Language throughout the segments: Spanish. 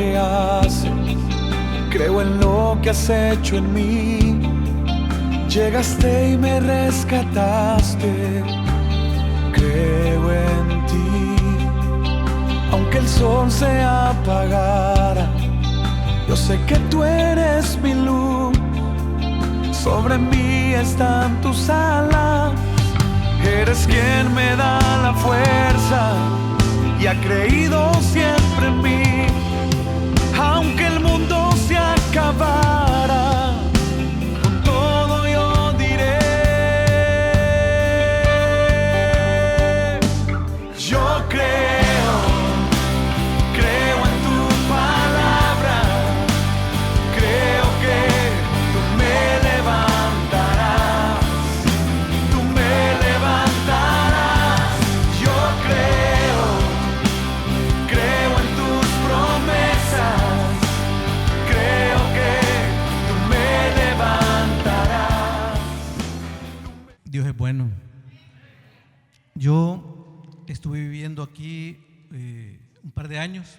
que haces, creo en lo que has hecho en mí. Llegaste y me rescataste, creo en ti. Aunque el sol se apagara, yo sé que tú eres mi luz. Sobre mí están tus alas. Eres quien me da la fuerza y ha creído siempre en mí. Aunque el mundo se acabara, con todo yo diré: yo creo en tu palabra. Creo que tú me levantarás, tú me levantarás. Yo creo en tus promesas. Creo que tú me levantarás. Dios es bueno. Yo estuve viviendo aquí un par de años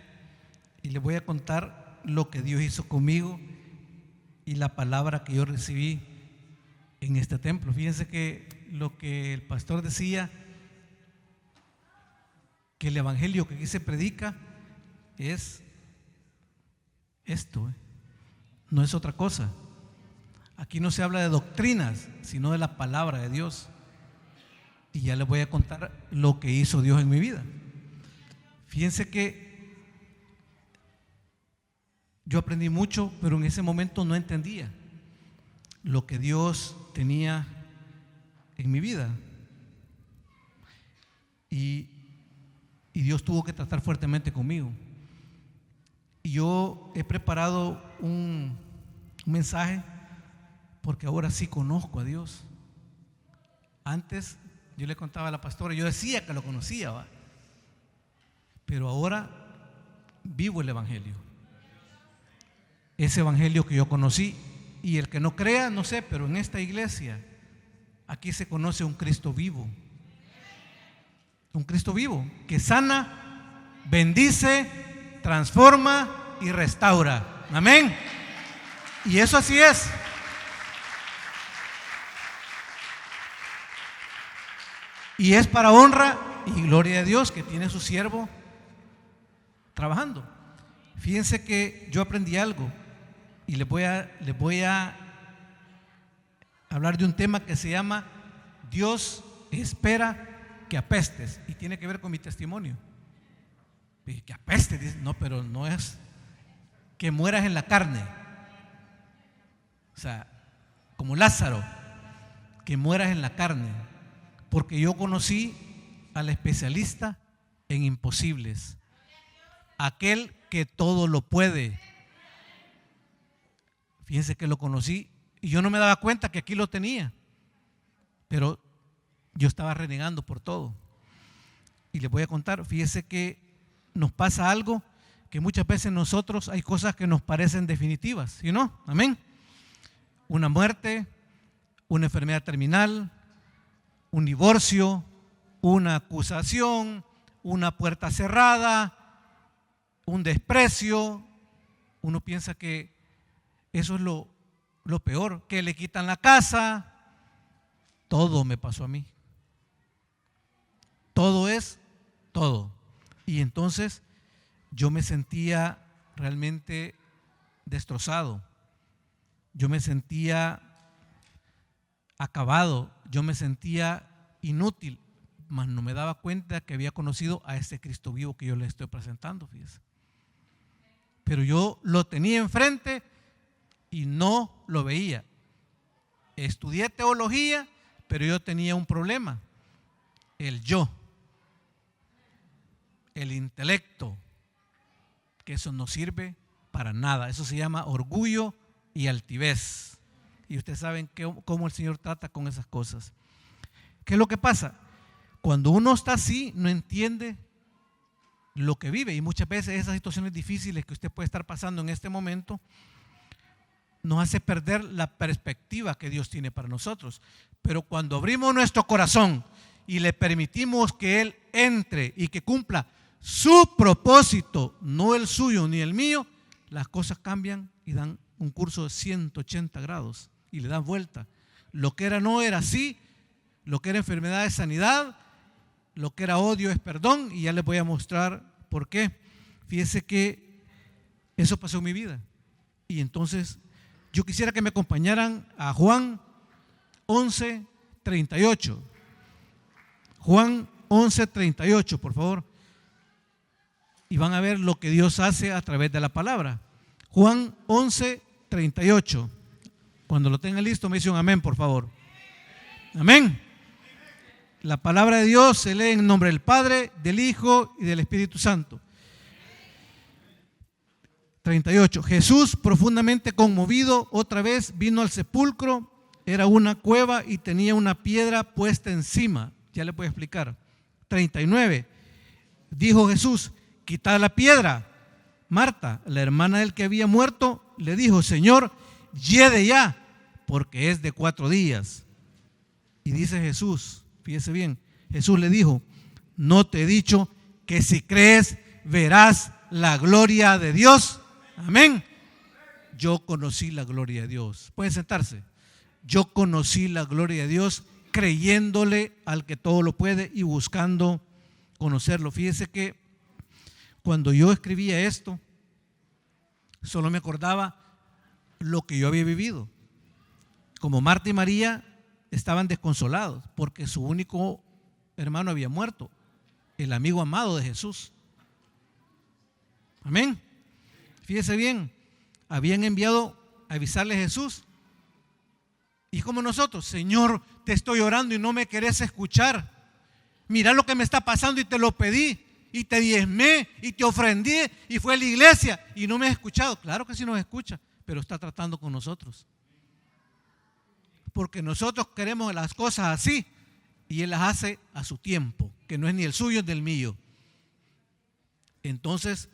y les voy a contar lo que Dios hizo conmigo y la palabra que yo recibí en este templo. Fíjense que lo que el pastor decía, que el evangelio que aquí se predica es esto, no es otra cosa. Aquí no se habla de doctrinas, sino de la palabra de Dios. Y ya les voy a contar lo que hizo Dios en mi vida. Fíjense que yo aprendí mucho, pero en ese momento no entendía lo que Dios tenía en mi vida. Y Dios tuvo que tratar fuertemente conmigo. Y yo he preparado un mensaje porque ahora sí conozco a Dios. Antes yo le contaba a la pastora, yo decía que lo conocía, ¿va? Pero ahora vivo el evangelio. Ese evangelio que yo conocí. Y el que no crea, no sé, pero en esta iglesia aquí se conoce un Cristo vivo. Un Cristo vivo que sana, bendice, transforma y restaura. Amén. Y eso así es. Y es para honra y gloria de Dios que tiene su siervo trabajando. Fíjense que yo aprendí algo y les voy a hablar de un tema que se llama Dios espera que apestes, y tiene que ver con mi testimonio. Que apestes, dice, no, pero no es que mueras en la carne, o sea, como Lázaro, que mueras en la carne, porque yo conocí al especialista en imposibles, aquel que todo lo puede. Fíjense que lo conocí y yo no me daba cuenta que aquí lo tenía, pero yo estaba renegando por todo. Y les voy a contar, fíjense que nos pasa algo que muchas veces nosotros hay cosas que nos parecen definitivas, ¿sí o no? Amén. Una muerte, una enfermedad terminal, un divorcio, una acusación, una puerta cerrada, un desprecio. Uno piensa que eso es lo peor, que le quitan la casa. Todo me pasó a mí. Todo es todo. Y entonces yo me sentía realmente destrozado. Yo me sentía acabado. Yo me sentía inútil. Mas no me daba cuenta que había conocido a ese Cristo vivo que yo le estoy presentando, fíjese. Pero yo lo tenía enfrente y no lo veía. Estudié teología, pero yo tenía un problema: el yo, el intelecto, que eso no sirve para nada. Eso se llama orgullo y altivez. Y ustedes saben cómo el Señor trata con esas cosas. ¿Qué es lo que pasa? Cuando uno está así, no entiende lo que vive, y muchas veces esas situaciones difíciles que usted puede estar pasando en este momento nos hace perder la perspectiva que Dios tiene para nosotros. Pero cuando abrimos nuestro corazón y le permitimos que Él entre y que cumpla su propósito, no el suyo ni el mío, las cosas cambian y dan un curso de 180 grados y le dan vuelta. Lo que era no era sí, lo que era enfermedad es sanidad, lo que era odio es perdón, y ya les voy a mostrar por qué. Fíjese que eso pasó en mi vida. Y entonces yo quisiera que me acompañaran a Juan 11:38. Juan 11:38, por favor. Y van a ver lo que Dios hace a través de la palabra. Juan 11:38. Cuando lo tengan listo me dice un amén, por favor. Amén. La palabra de Dios se lee en nombre del Padre, del Hijo y del Espíritu Santo. 38. Jesús, profundamente conmovido, otra vez vino al sepulcro. Era una cueva y tenía una piedra puesta encima. Ya le voy a explicar. 39. Dijo Jesús: quitad la piedra. Marta, la hermana del que había muerto, le dijo: Señor, yede ya, porque es de 4 días. Y dice Jesús, fíjese bien, Jesús le dijo: ¿no te he dicho que si crees verás la gloria de Dios? Amén. Yo conocí la gloria de Dios. Pueden sentarse. Yo conocí la gloria de Dios creyéndole al que todo lo puede y buscando conocerlo. Fíjese que cuando yo escribía esto, solo me acordaba lo que yo había vivido. Como Marta y María estaban desconsolados porque su único hermano había muerto, el amigo amado de Jesús. Amén. Fíjese bien, habían enviado a avisarle a Jesús. Y como nosotros: Señor, te estoy orando y no me querés escuchar. Mira lo que me está pasando y te lo pedí, y te diezmé, y te ofrendí, y fue a la iglesia y no me has escuchado. Claro que sí nos escucha, pero está tratando con nosotros. Porque nosotros queremos las cosas así y Él las hace a su tiempo, que no es ni el suyo ni el mío. Entonces,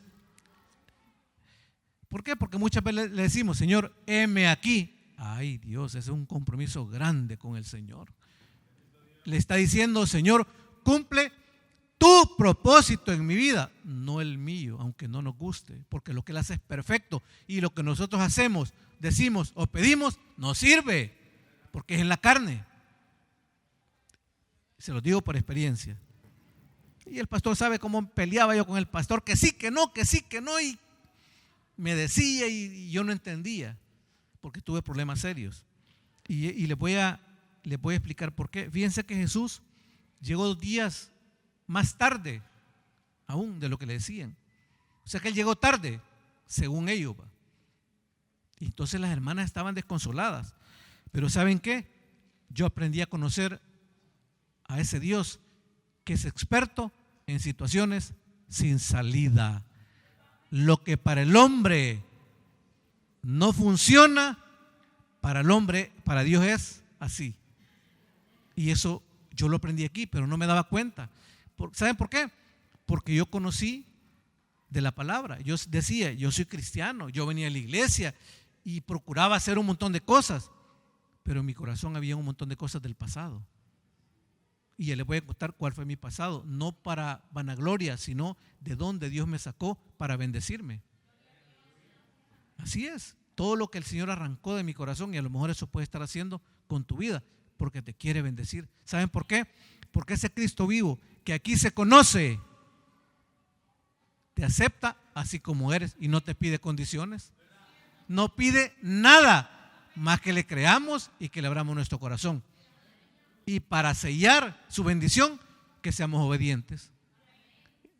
¿por qué? Porque muchas veces le decimos: Señor, heme aquí. Ay, Dios, ese es un compromiso grande con el Señor. Le está diciendo: Señor, cumple tu propósito en mi vida, no el mío, aunque no nos guste, porque lo que Él hace es perfecto y lo que nosotros hacemos, decimos o pedimos no sirve, porque es en la carne. Se lo digo por experiencia. Y el pastor sabe cómo peleaba yo con el pastor, que sí, que no, y me decía y yo no entendía, porque tuve problemas serios. Y les voy a explicar por qué. Fíjense que Jesús llegó 2 días más tarde aún de lo que le decían. O sea que Él llegó tarde, según ellos. Y entonces las hermanas estaban desconsoladas. Pero ¿saben qué? Yo aprendí a conocer a ese Dios que es experto en situaciones sin salida. Lo que para el hombre no funciona, para el hombre, para Dios es así. Y eso yo lo aprendí aquí, pero no me daba cuenta. ¿Saben por qué? Porque yo conocí de la palabra. Yo decía: yo soy cristiano, yo venía a la iglesia y procuraba hacer un montón de cosas, pero en mi corazón había un montón de cosas del pasado. Y ya les voy a contar cuál fue mi pasado, no para vanagloria, sino de dónde Dios me sacó para bendecirme. Así es, todo lo que el Señor arrancó de mi corazón, y a lo mejor eso puede estar haciendo con tu vida, porque te quiere bendecir. ¿Saben por qué? Porque ese Cristo vivo que aquí se conoce, te acepta así como eres y no te pide condiciones. No pide nada más que le creamos y que le abramos nuestro corazón. Y para sellar su bendición, que seamos obedientes.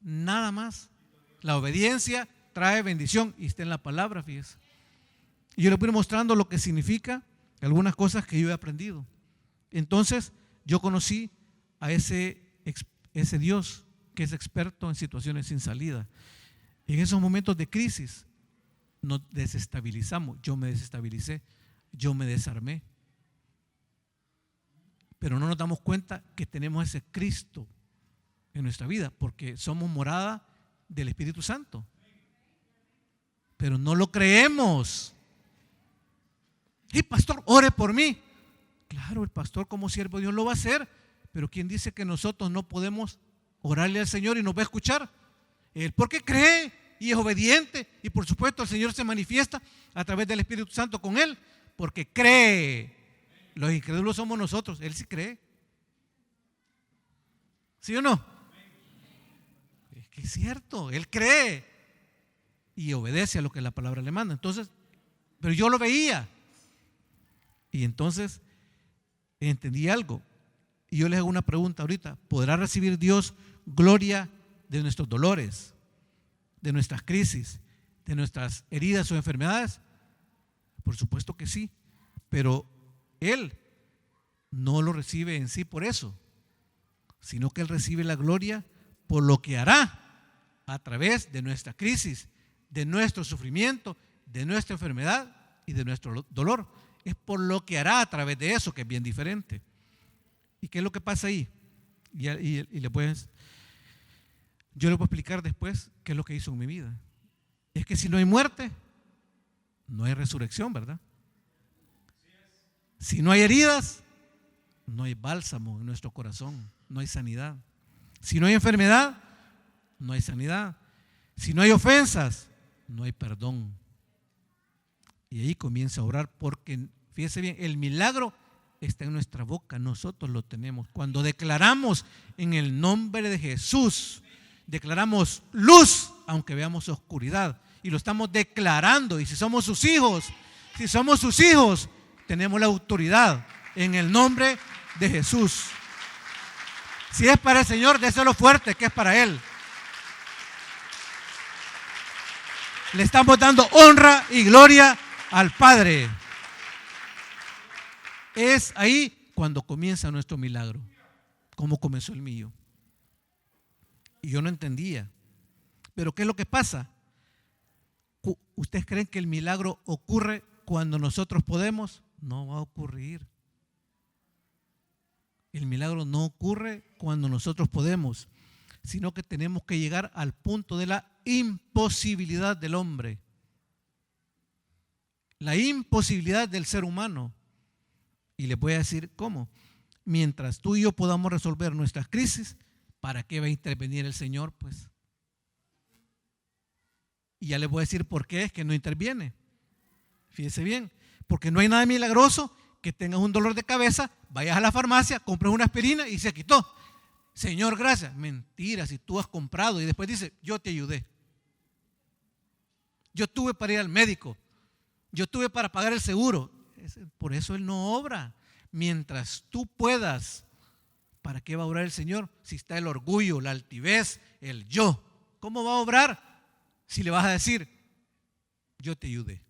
Nada más. La obediencia trae bendición y está en la palabra, fíjese. Y yo le voy mostrando lo que significa algunas cosas que yo he aprendido. Entonces, yo conocí a ese Dios que es experto en situaciones sin salida. En esos momentos de crisis nos desestabilizamos. Yo me desestabilicé, yo me desarmé. Pero no nos damos cuenta que tenemos ese Cristo en nuestra vida, porque somos morada del Espíritu Santo. Pero no lo creemos. Y pastor, ore por mí. Claro, el pastor como siervo de Dios lo va a hacer, pero ¿quién dice que nosotros no podemos orarle al Señor y nos va a escuchar? Él porque cree y es obediente, y por supuesto el Señor se manifiesta a través del Espíritu Santo con él, porque cree. Los incrédulos somos nosotros, él sí cree. ¿Sí o no? Es que es cierto, él cree y obedece a lo que la palabra le manda. Entonces, pero yo lo veía y entonces entendí algo. Y yo les hago una pregunta ahorita: ¿podrá recibir Dios gloria de nuestros dolores, de nuestras crisis, de nuestras heridas o enfermedades? Por supuesto que sí, pero Él no lo recibe en sí por eso, sino que Él recibe la gloria por lo que hará a través de nuestra crisis, de nuestro sufrimiento, de nuestra enfermedad y de nuestro dolor. Es por lo que hará a través de eso, que es bien diferente. ¿Y qué es lo que pasa ahí? Yo le puedo explicar después qué es lo que hizo en mi vida. Es que si no hay muerte, no hay resurrección, ¿verdad? Si no hay heridas, no hay bálsamo en nuestro corazón, no hay sanidad. Si no hay enfermedad, no hay sanidad. Si no hay ofensas, no hay perdón. Y ahí comienza a orar, porque fíjese bien, el milagro está en nuestra boca, nosotros lo tenemos. Cuando declaramos en el nombre de Jesús, declaramos luz, aunque veamos oscuridad, y lo estamos declarando. Y si somos sus hijos, tenemos la autoridad en el nombre de Jesús. Si es para el Señor, déselo fuerte, que es para Él. Le estamos dando honra y gloria al Padre. Es ahí cuando comienza nuestro milagro, como comenzó el mío. Y yo no entendía. Pero ¿qué es lo que pasa? ¿Ustedes creen que el milagro ocurre cuando nosotros podemos? No va a ocurrir. El milagro no ocurre cuando nosotros podemos, sino que tenemos que llegar al punto de la imposibilidad del hombre, la imposibilidad del ser humano. Y les voy a decir cómo. Mientras tú y yo podamos resolver nuestras crisis, ¿para qué va a intervenir el Señor? Pues, y ya les voy a decir por qué es que no interviene. Fíjese bien, porque no hay nada milagroso que tengas un dolor de cabeza, vayas a la farmacia, compres una aspirina y se quitó. Señor, gracias. Mentira, si tú has comprado y después dices, yo te ayudé. Yo tuve para ir al médico, yo tuve para pagar el seguro. Por eso Él no obra. Mientras tú puedas, ¿para qué va a obrar el Señor? Si está el orgullo, la altivez, el yo. ¿Cómo va a obrar si le vas a decir, yo te ayudé?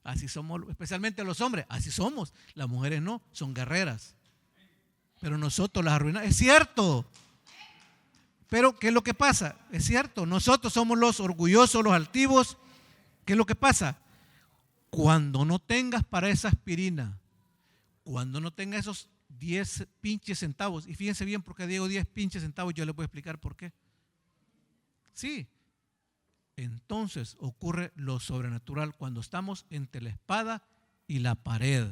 Así somos, especialmente los hombres, así somos. Las mujeres no, son guerreras. Pero nosotros las arruinamos. Es cierto. Pero ¿qué es lo que pasa? Es cierto, nosotros somos los orgullosos, los altivos. ¿Qué es lo que pasa? Cuando no tengas para esa aspirina, cuando no tengas esos 10 pinches centavos, y fíjense bien porque digo 10 pinches centavos, yo les voy a explicar por qué. Sí, entonces ocurre lo sobrenatural cuando estamos entre la espada y la pared.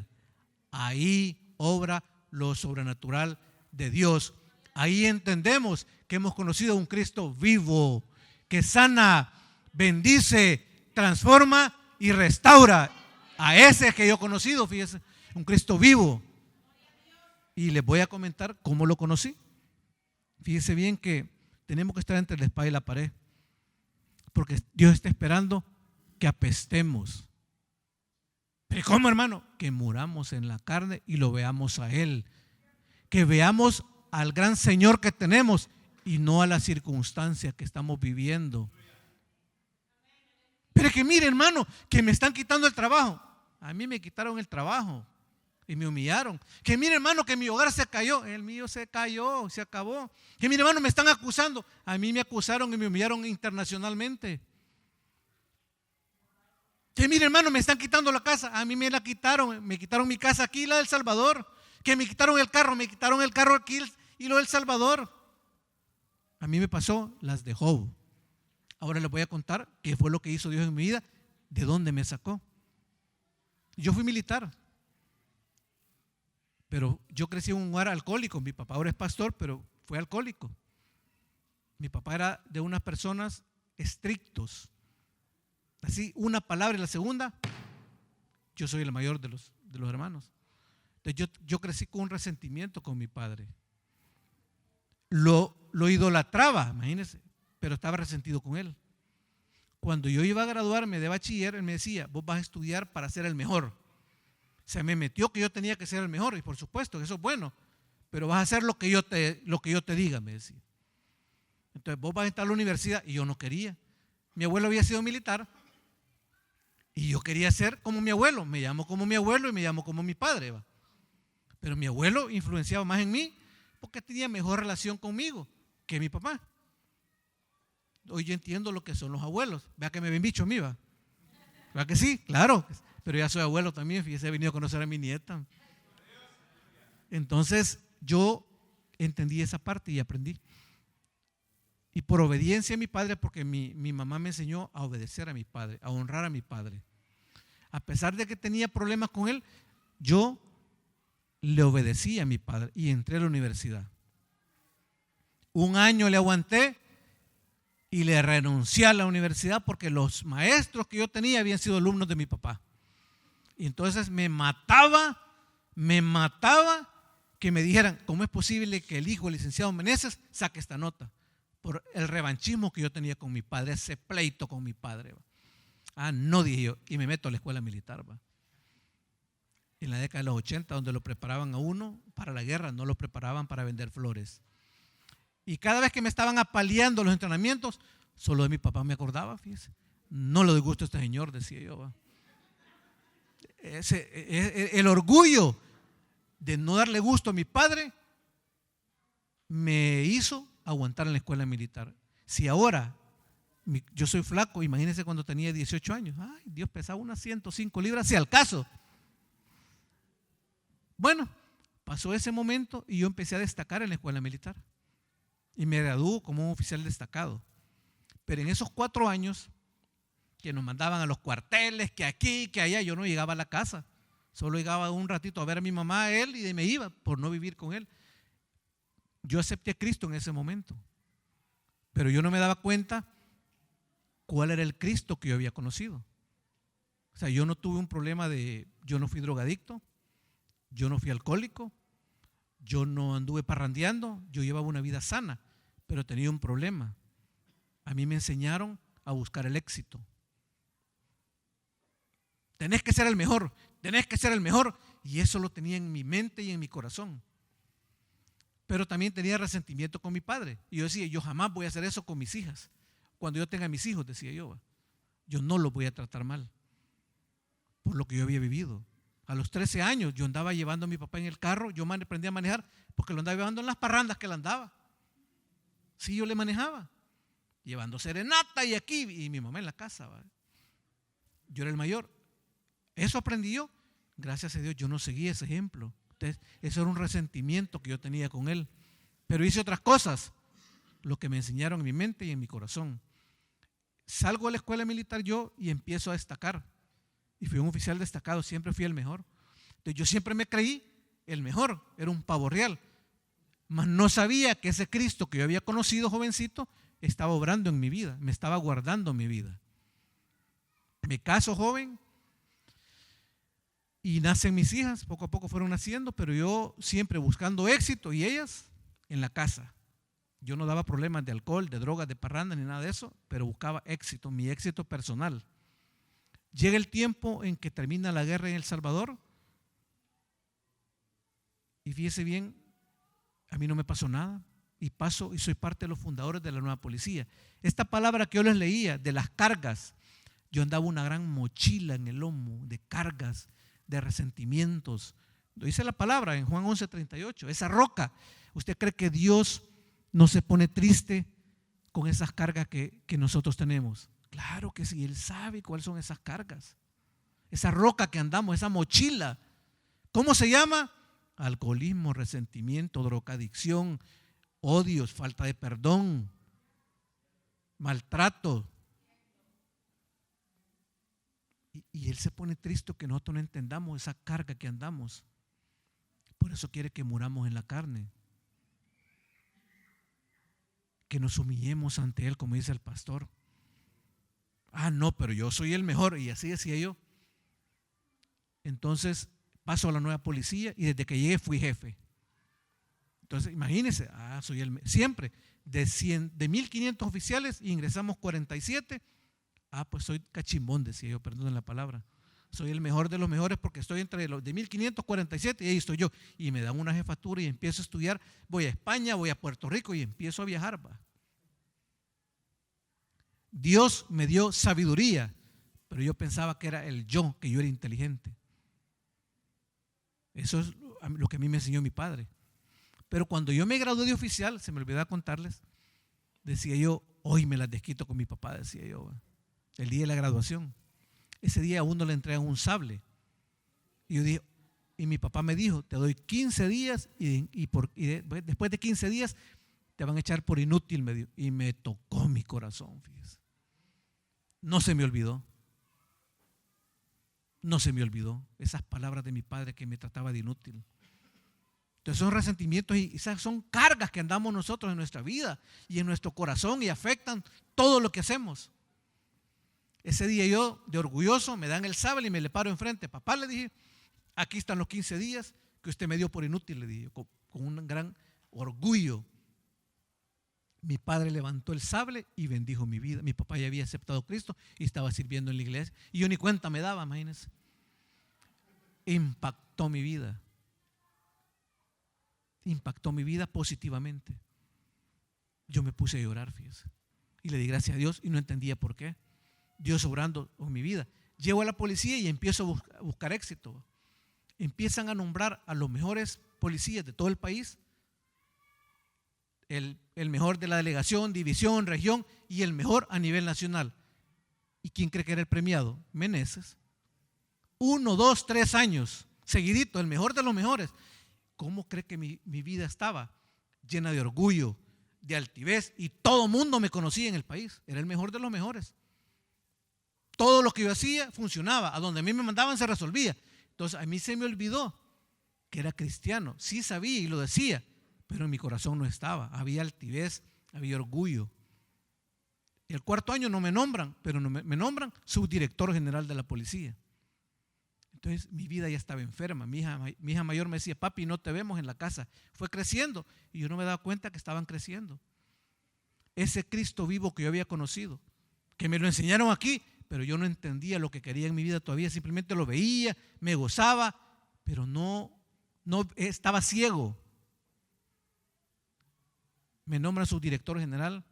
Ahí obra lo sobrenatural de Dios. Ahí entendemos que hemos conocido a un Cristo vivo, que sana, bendice, transforma y restaura. A ese que yo he conocido, fíjese, un Cristo vivo. Y les voy a comentar cómo lo conocí. Fíjese bien que tenemos que estar entre la espada y la pared, porque Dios está esperando que apestemos. ¿Pero cómo, hermano? Que muramos en la carne y lo veamos a Él, que veamos al gran Señor que tenemos y no a la circunstancia que estamos viviendo. Pero que mire, hermano, que me están quitando el trabajo. A mí me quitaron el trabajo y me humillaron. Que mire, hermano, que mi hogar se cayó. El mío se cayó, se acabó. Que mire, hermano, me están acusando. A mí me acusaron y me humillaron internacionalmente. Que mire, hermano, me están quitando la casa. A mí me la quitaron. Me quitaron mi casa aquí, la del Salvador. Que me quitaron el carro aquí y lo del Salvador. A mí me pasó las de Job. Ahora les voy a contar qué fue lo que hizo Dios en mi vida, de dónde me sacó. Yo fui militar, pero yo crecí en un hogar alcohólico. Mi papá ahora es pastor, pero fue alcohólico. Mi papá era de unas personas estrictos. Así, una palabra y la segunda, yo soy el mayor de los hermanos. Entonces yo crecí con un resentimiento con mi padre. Lo idolatraba, imagínense, pero estaba resentido con él. Cuando yo iba a graduarme de bachiller, él me decía, vos vas a estudiar para ser el mejor. Se me metió que yo tenía que ser el mejor, y por supuesto que eso es bueno, pero vas a hacer lo que yo te diga, me decía. Entonces vos vas a entrar a la universidad, y yo no quería. Mi abuelo había sido militar y yo quería ser como mi abuelo. Me llamo como mi abuelo y me llamo como mi padre, ¿va? Pero mi abuelo influenciaba más en mí porque tenía mejor relación conmigo que mi papá. Hoy yo entiendo lo que son los abuelos. Vea que me ven bicho a mí, ¿va? ¿Verdad que sí? Claro, pero ya soy abuelo también, fíjese, he venido a conocer a mi nieta. Entonces yo entendí esa parte y aprendí. Y por obediencia a mi padre, porque mi mamá me enseñó a obedecer a mi padre, a honrar a mi padre. A pesar de que tenía problemas con él, yo le obedecí a mi padre y entré a la universidad. Un año le aguanté y le renuncié a la universidad porque los maestros que yo tenía habían sido alumnos de mi papá. Y entonces me mataba que me dijeran, ¿cómo es posible que el hijo del licenciado Meneses saque esta nota? Por el revanchismo que yo tenía con mi padre, ese pleito con mi padre. No, dije yo, y me meto a la escuela militar. ¿Va? En la década de los 80, donde lo preparaban a uno para la guerra, no lo preparaban para vender flores. Y cada vez que me estaban apaleando los entrenamientos, solo de mi papá me acordaba, fíjese. No le doy gusto a este señor, decía yo. ¿Va? El orgullo de no darle gusto a mi padre me hizo aguantar en la escuela militar. Si ahora yo soy flaco, imagínense cuando tenía 18 años. Ay, Dios, pesaba unas 105 libras, si al caso. Bueno, pasó ese momento y yo empecé a destacar en la escuela militar. Y me graduó como un oficial destacado. Pero en esos 4 años que nos mandaban a los cuarteles, que aquí, que allá, yo no llegaba a la casa. Solo llegaba un ratito a ver a mi mamá, a él, y me iba por no vivir con él. Yo acepté a Cristo en ese momento, pero yo no me daba cuenta cuál era el Cristo que yo había conocido. O sea, yo no tuve un problema yo no fui drogadicto, yo no fui alcohólico, yo no anduve parrandeando, yo llevaba una vida sana, pero tenía un problema. A mí me enseñaron a buscar el éxito. Tenés que ser el mejor, y eso lo tenía en mi mente y en mi corazón. Pero también tenía resentimiento con mi padre. Y yo decía, yo jamás voy a hacer eso con mis hijas. Cuando yo tenga mis hijos, decía yo no los voy a tratar mal por lo que yo había vivido. A los 13 años yo andaba llevando a mi papá en el carro, yo aprendí a manejar porque lo andaba llevando en las parrandas que él andaba. Sí, yo le manejaba, llevando serenata y aquí, y mi mamá en la casa. ¿Vale? Yo era el mayor. Eso aprendí yo. Gracias a Dios yo no seguí ese ejemplo. Entonces, eso era un resentimiento que yo tenía con él. Pero hice otras cosas, lo que me enseñaron en mi mente y en mi corazón. Salgo de la escuela militar yo y empiezo a destacar. Y fui un oficial destacado, siempre fui el mejor. Entonces, yo siempre me creí el mejor, era un pavo real. Mas no sabía que ese Cristo que yo había conocido jovencito estaba obrando en mi vida, me estaba guardando en mi vida. Me caso joven. Y nacen mis hijas, poco a poco fueron naciendo, pero yo siempre buscando éxito y ellas en la casa. Yo no daba problemas de alcohol, de drogas, de parranda, ni nada de eso, pero buscaba éxito, mi éxito personal. Llega el tiempo en que termina la guerra en El Salvador y fíjese bien, a mí no me pasó nada y paso y soy parte de los fundadores de la nueva policía. Esta palabra que yo les leía de las cargas, yo andaba una gran mochila en el lomo de cargas, de resentimientos. Dice la palabra en Juan 11:38, esa roca. ¿Usted cree que Dios no se pone triste con esas cargas que nosotros tenemos? Claro que sí, Él sabe cuáles son esas cargas. Esa roca que andamos, esa mochila. ¿Cómo se llama? Alcoholismo, resentimiento, drogadicción, odios, falta de perdón, maltrato. Y Él se pone triste que nosotros no entendamos esa carga que andamos. Por eso quiere que muramos en la carne. Que nos humillemos ante Él, como dice el pastor. Ah, no, pero yo soy el mejor. Y así decía yo. Entonces paso a la nueva policía y desde que llegué fui jefe. Entonces imagínense, siempre de 1500 oficiales ingresamos 47. Pues soy cachimbón, decía yo, perdón la palabra. Soy el mejor de los mejores porque estoy entre los de 1547 y ahí estoy yo. Y me dan una jefatura y empiezo a estudiar. Voy a España, voy a Puerto Rico y empiezo a viajar. Dios me dio sabiduría, pero yo pensaba que era que yo era inteligente. Eso es lo que a mí me enseñó mi padre. Pero cuando yo me gradué de oficial, se me olvidó contarles, decía yo, hoy me las desquito con mi papá, decía yo, el día de la graduación. Ese día a uno le entregan un sable. Y yo dije, y mi papá me dijo, te doy 15 días y después de 15 días te van a echar por inútil, me dijo. Y me tocó mi corazón, fíjese. No se me olvidó. No se me olvidó esas palabras de mi padre que me trataba de inútil. Entonces son resentimientos y esas son cargas que andamos nosotros en nuestra vida y en nuestro corazón y afectan todo lo que hacemos. Ese día yo, de orgulloso, me dan el sable y me le paro enfrente. Papá, le dije, aquí están los 15 días que usted me dio por inútil, le dije, con un gran orgullo. Mi padre levantó el sable y bendijo mi vida. Mi papá ya había aceptado a Cristo y estaba sirviendo en la iglesia. Y yo ni cuenta me daba, imagínense. Impactó mi vida. Impactó mi vida positivamente. Yo me puse a llorar, fíjese. Y le di gracias a Dios y no entendía por qué. Dios obrando en mi vida. Llego a la policía y empiezo a buscar éxito. Empiezan a nombrar a los mejores policías de todo el país. El mejor de la delegación, división, región y el mejor a nivel nacional. ¿Y quién cree que era el premiado? Meneses. 1, 2, 3 años seguidito, el mejor de los mejores. ¿Cómo cree que mi vida estaba? Llena de orgullo, de altivez, y todo mundo me conocía en el país. Era el mejor de los mejores. Todo lo que yo hacía funcionaba. A donde a mí me mandaban se resolvía. Entonces a mí se me olvidó que era cristiano. Sí sabía y lo decía, pero en mi corazón no estaba. Había altivez, había orgullo. Y el 4º año no me nombran, pero me nombran subdirector general de la policía. Entonces mi vida ya estaba enferma. Mi hija mayor me decía, papi, no te vemos en la casa. Fue creciendo y yo no me daba cuenta que estaban creciendo. Ese Cristo vivo que yo había conocido, que me lo enseñaron aquí, pero yo no entendía lo que quería en mi vida todavía. Simplemente lo veía, me gozaba, pero no estaba ciego. Me nombran subdirector general.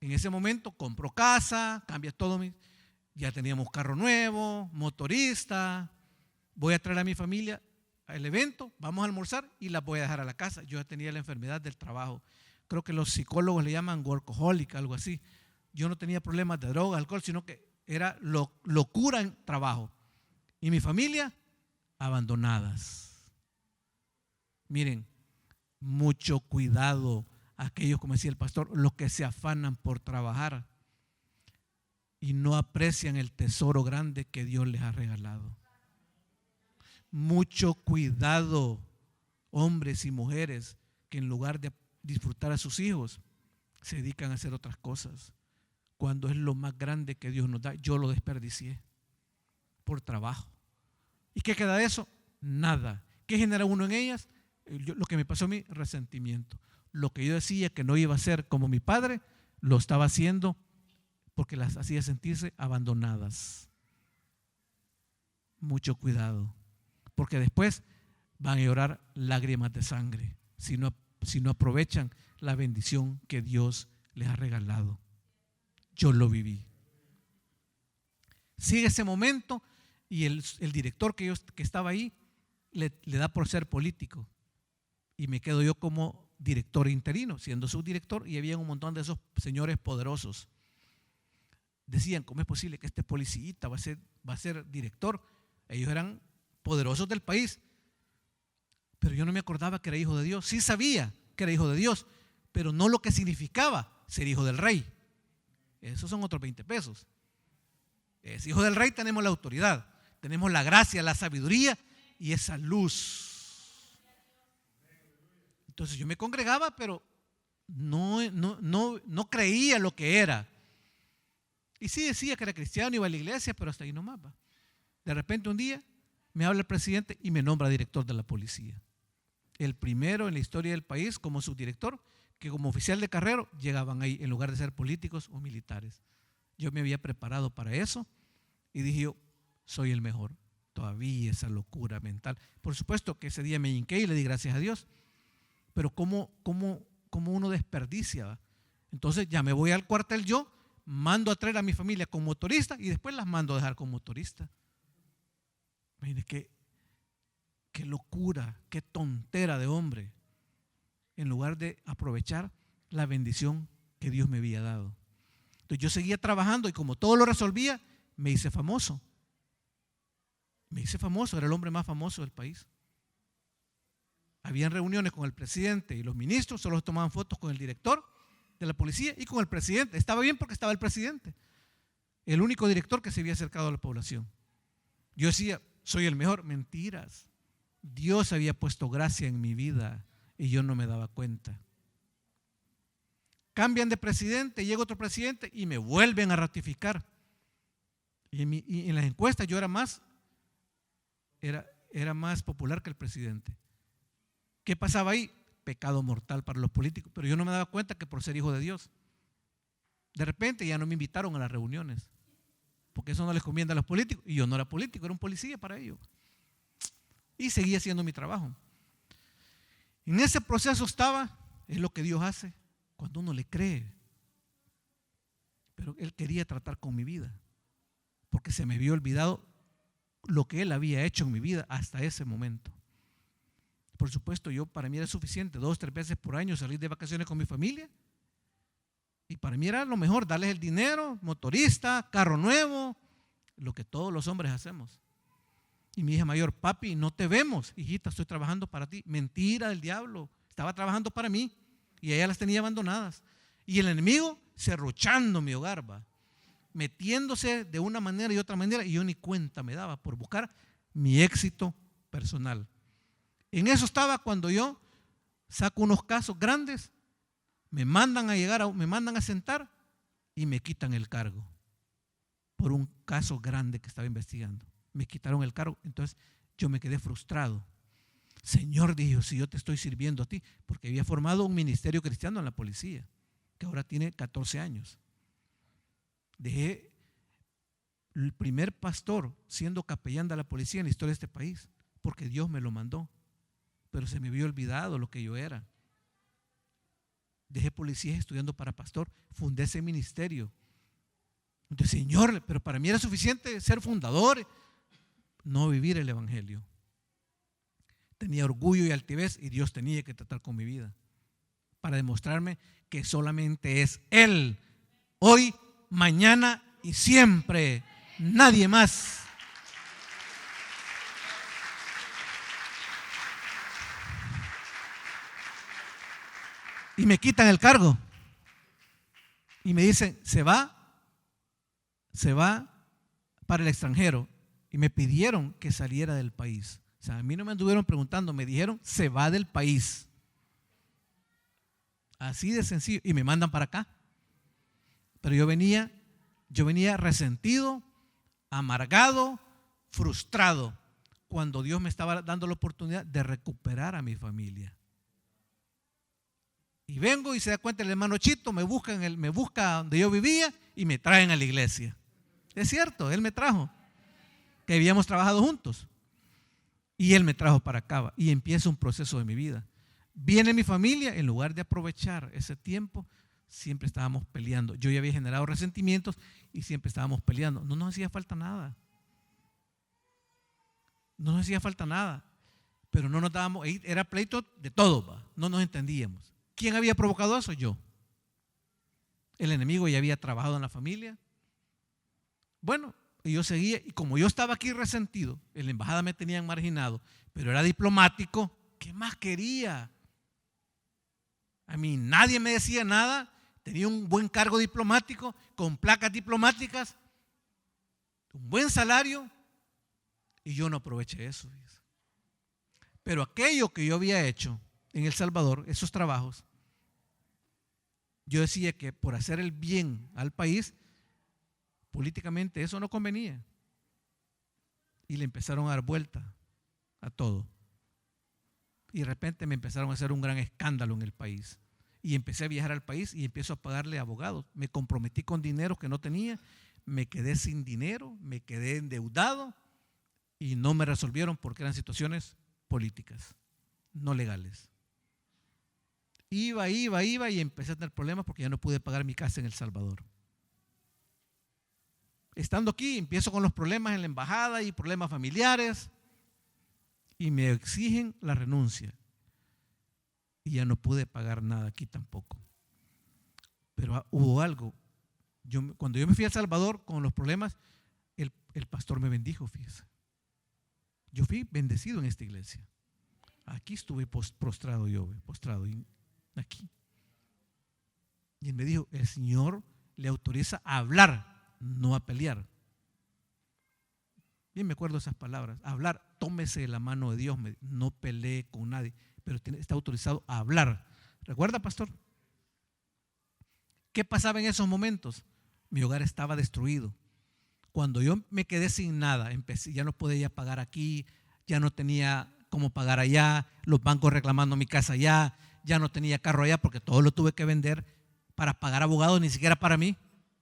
En ese momento compro casa, cambia todo. Ya teníamos carro nuevo, motorista. Voy a traer a mi familia al evento, vamos a almorzar y la voy a dejar a la casa. Yo ya tenía la enfermedad del trabajo. Creo que los psicólogos le llaman workaholic, algo así. Yo no tenía problemas de droga, alcohol, sino que era locura en trabajo. Y mi familia, abandonadas. Miren, mucho cuidado aquellos, como decía el pastor, los que se afanan por trabajar y no aprecian el tesoro grande que Dios les ha regalado. Mucho cuidado, hombres y mujeres que en lugar de disfrutar a sus hijos, se dedican a hacer otras cosas. Cuando es lo más grande que Dios nos da, yo lo desperdicié por trabajo. ¿Y qué queda de eso? Nada. ¿Qué genera uno en ellas? Lo que me pasó a mí, resentimiento. Lo que yo decía que no iba a ser como mi padre, lo estaba haciendo porque las hacía sentirse abandonadas. Mucho cuidado, porque después van a llorar lágrimas de sangre si no aprovechan la bendición que Dios les ha regalado. Yo lo viví. Sigue ese momento y el director que estaba ahí le da por ser político y me quedo yo como director interino, siendo subdirector, y había un montón de esos señores poderosos. Decían, ¿cómo es posible que este policíita va a ser director? Ellos eran poderosos del país, pero yo no me acordaba que era hijo de Dios. Sí sabía que era hijo de Dios, pero no lo que significaba ser hijo del rey. Esos son otros 20 pesos. Es hijo del rey, tenemos la autoridad, tenemos la gracia, la sabiduría y esa luz. Entonces yo me congregaba, pero no creía lo que era. Y sí decía que era cristiano, iba a la iglesia, pero hasta ahí nomás va. De repente un día me habla el presidente y me nombra director de la policía. El primero en la historia del país como subdirector, que como oficial de carrera llegaban ahí en lugar de ser políticos o militares. Yo me había preparado para eso y dije yo, soy el mejor. Todavía esa locura mental. Por supuesto que ese día me hinqué y le di gracias a Dios. Pero ¿cómo uno desperdicia? ¿Va? Entonces ya me voy al cuartel yo, mando a traer a mi familia con motorista y después las mando a dejar con motorista. Mire qué locura, qué tontera de hombre, en lugar de aprovechar la bendición que Dios me había dado. Entonces yo seguía trabajando y como todo lo resolvía, me hice famoso. Me hice famoso, era el hombre más famoso del país. Habían reuniones con el presidente y los ministros, solo tomaban fotos con el director de la policía y con el presidente. Estaba bien porque estaba el presidente, el único director que se había acercado a la población. Yo decía, soy el mejor. Mentiras. Dios había puesto gracia en mi vida y yo no me daba cuenta. Cambian de presidente, llega otro presidente y me vuelven a ratificar. Y en las encuestas yo era más popular que el presidente. ¿Qué pasaba ahí? Pecado mortal para los políticos, pero yo no me daba cuenta que por ser hijo de Dios. De repente ya no me invitaron a las reuniones, porque eso no les conviene a los políticos, y yo no era político, era un policía para ellos. Y seguía haciendo mi trabajo. En ese proceso estaba, es lo que Dios hace cuando uno le cree. Pero Él quería tratar con mi vida, porque se me había olvidado lo que Él había hecho en mi vida hasta ese momento. Por supuesto, para mí era suficiente 2 o 3 veces por año salir de vacaciones con mi familia. Y para mí era lo mejor, darles el dinero, motorista, carro nuevo, lo que todos los hombres hacemos. Y mi hija mayor, papi, no te vemos, hijita, estoy trabajando para ti. Mentira del diablo, estaba trabajando para mí y ella las tenía abandonadas. Y el enemigo serruchando mi hogar, va, metiéndose de una manera y otra manera, y yo ni cuenta me daba por buscar mi éxito personal. En eso estaba cuando yo saco unos casos grandes, me mandan a sentar y me quitan el cargo por un caso grande que estaba investigando. Me quitaron el cargo, entonces yo me quedé frustrado. Señor, dije, si yo te estoy sirviendo a ti, porque había formado un ministerio cristiano en la policía, que ahora tiene 14 años. Dejé el primer pastor siendo capellán de la policía en la historia de este país, porque Dios me lo mandó, pero se me había olvidado lo que yo era. Dejé policías estudiando para pastor, fundé ese ministerio. Entonces, Señor, pero para mí era suficiente ser fundador, no vivir el evangelio. Tenía orgullo y altivez y Dios tenía que tratar con mi vida para demostrarme que solamente es Él, hoy, mañana y siempre, nadie más. Y me quitan el cargo y me dicen, se va para el extranjero, y me pidieron que saliera del país. O sea, a mí no me anduvieron preguntando, me dijeron, se va del país. Así de sencillo, y me mandan para acá. Pero yo venía resentido, amargado, frustrado, cuando Dios me estaba dando la oportunidad de recuperar a mi familia. Y vengo y se da cuenta el hermano Chito, me busca donde yo vivía y me traen a la iglesia. Es cierto, él me trajo, que habíamos trabajado juntos. Y él me trajo para acá y empieza un proceso de mi vida. Viene mi familia, en lugar de aprovechar ese tiempo, siempre estábamos peleando. Yo ya había generado resentimientos y siempre estábamos peleando. No nos hacía falta nada. No nos hacía falta nada. Pero no nos dábamos, era pleito de todo, ¿va? No nos entendíamos. ¿Quién había provocado eso? Yo. El enemigo ya había trabajado en la familia. Bueno, y yo seguía, y como yo estaba aquí resentido, en la embajada me tenían marginado, pero era diplomático, ¿qué más quería? A mí nadie me decía nada, tenía un buen cargo diplomático, con placas diplomáticas, un buen salario, y yo no aproveché eso. Pero aquello que yo había hecho en El Salvador, esos trabajos, yo decía que por hacer el bien al país, políticamente eso no convenía. Y le empezaron a dar vuelta a todo. Y de repente me empezaron a hacer un gran escándalo en el país. Y empecé a viajar al país y empiezo a pagarle abogados. Me comprometí con dinero que no tenía, me quedé sin dinero, me quedé endeudado y no me resolvieron porque eran situaciones políticas, no legales. Iba y empecé a tener problemas porque ya no pude pagar mi casa en El Salvador. Estando aquí, empiezo con los problemas en la embajada y problemas familiares y me exigen la renuncia. Y ya no pude pagar nada aquí tampoco. Pero hubo algo. Cuando yo me fui a El Salvador con los problemas, el pastor me bendijo, fíjese. Yo fui bendecido en esta iglesia. Aquí estuve postrado aquí. Y él me dijo, el Señor le autoriza a hablar, no a pelear. Bien me acuerdo esas palabras. Hablar, tómese la mano de Dios, no pelee con nadie, pero está autorizado a hablar. ¿Recuerda, pastor? ¿Qué pasaba en esos momentos? Mi hogar estaba destruido. Cuando yo me quedé sin nada, ya no podía pagar aquí, ya no tenía cómo pagar allá, los bancos reclamando mi casa allá, ya no tenía carro allá porque todo lo tuve que vender para pagar abogados, ni siquiera para mí,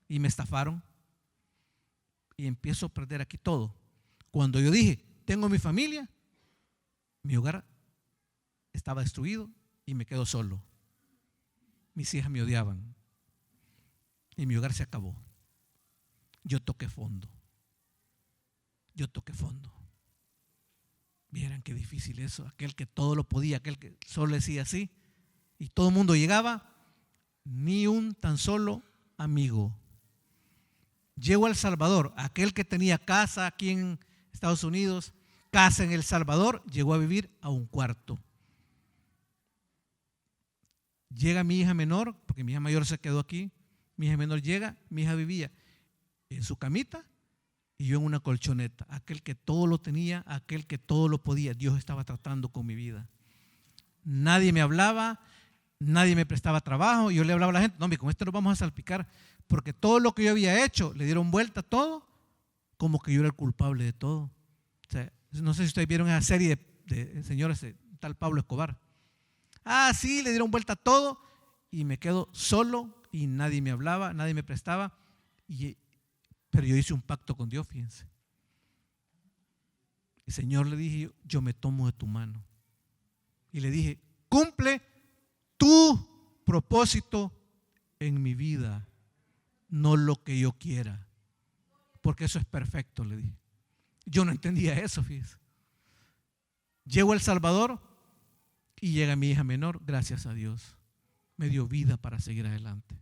y me estafaron. Y empiezo a perder aquí todo. Cuando yo dije, tengo mi familia, mi hogar estaba destruido y me quedo solo. Mis hijas me odiaban y mi hogar se acabó. Yo toqué fondo. Vieran qué difícil eso. Aquel que todo lo podía, aquel que solo decía sí y todo el mundo llegaba, ni un tan solo amigo. Llego a El Salvador, aquel que tenía casa aquí en Estados Unidos, casa en El Salvador, llegó a vivir a un cuarto. Llega mi hija menor, porque mi hija mayor se quedó aquí, mi hija menor llega, mi hija vivía en su camita y yo en una colchoneta. Aquel que todo lo tenía, aquel que todo lo podía, Dios estaba tratando con mi vida. Nadie me hablaba, nadie me prestaba trabajo. Yo le hablaba a la gente, no, con esto nos vamos a salpicar, porque todo lo que yo había hecho, le dieron vuelta a todo, como que yo era el culpable de todo. O sea, no sé si ustedes vieron esa serie de señores, tal Pablo Escobar. Sí, le dieron vuelta a todo y me quedo solo y nadie me hablaba, nadie me prestaba. Pero yo hice un pacto con Dios, fíjense. El Señor le dije, yo me tomo de tu mano. Y le dije, cumple tu propósito en mi vida, no lo que yo quiera, porque eso es perfecto, le dije. Yo no entendía eso, fíjense. Llego a El Salvador y llega mi hija menor, gracias a Dios. Me dio vida para seguir adelante.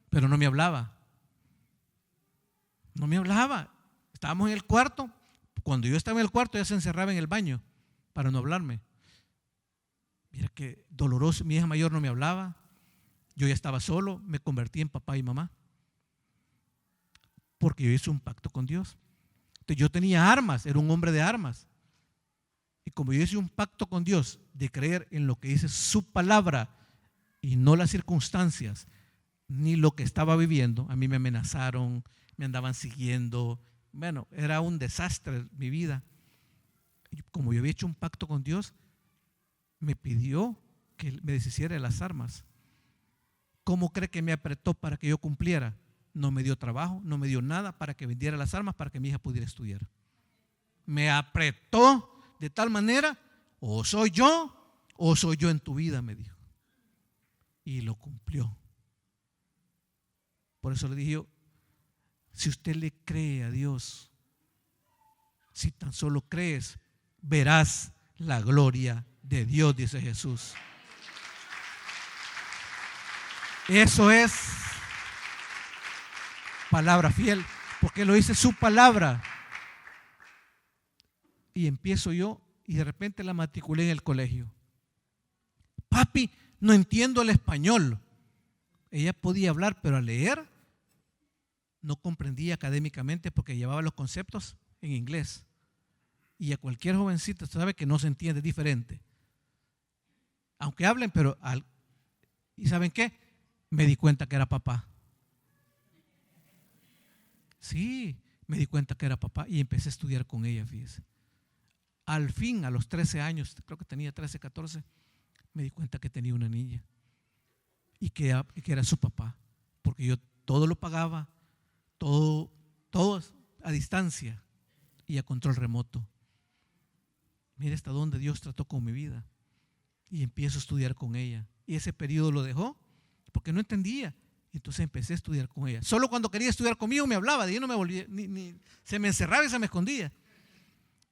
Pero no me hablaba. No me hablaba. Estábamos en el cuarto. Cuando yo estaba en el cuarto, ella se encerraba en el baño para no hablarme. Mira qué doloroso. Mi hija mayor no me hablaba. Yo ya estaba solo. Me convertí en papá y mamá. Porque yo hice un pacto con Dios. Entonces yo tenía armas. Era un hombre de armas. Y como yo hice un pacto con Dios de creer en lo que dice su palabra y no las circunstancias ni lo que estaba viviendo, a mí me amenazaron, me andaban siguiendo. Bueno, era un desastre mi vida. Y como yo había hecho un pacto con Dios, me pidió que me deshiciera de las armas. ¿Cómo cree que me apretó para que yo cumpliera? No me dio trabajo, no me dio nada para que vendiera las armas para que mi hija pudiera estudiar. Me apretó de tal manera, o soy yo en tu vida, me dijo. Y lo cumplió. Por eso le dije yo, si usted le cree a Dios, si tan solo crees, verás la gloria de Dios, dice Jesús. Eso es palabra fiel, porque lo dice su palabra. Y empiezo yo y de repente la matriculé en el colegio. Papi, no entiendo el español. Ella podía hablar, pero al leer no comprendía académicamente porque llevaba los conceptos en inglés. Y a cualquier jovencito sabe que no se entiende, diferente. Aunque hablen, pero ¿y saben qué? Me di cuenta que era papá. Sí, me di cuenta que era papá y empecé a estudiar con ella, fíjese. Al fin, a los 13 años, creo que tenía 13, 14, me di cuenta que tenía una niña y que era su papá, porque yo todo lo pagaba, todo a distancia y a control remoto. Mira hasta dónde Dios trató con mi vida. Y empiezo a estudiar con ella. Y ese periodo lo dejó porque no entendía. Entonces empecé a estudiar con ella. Solo cuando quería estudiar conmigo me hablaba, de yo no me volvía, se me encerraba y se me escondía.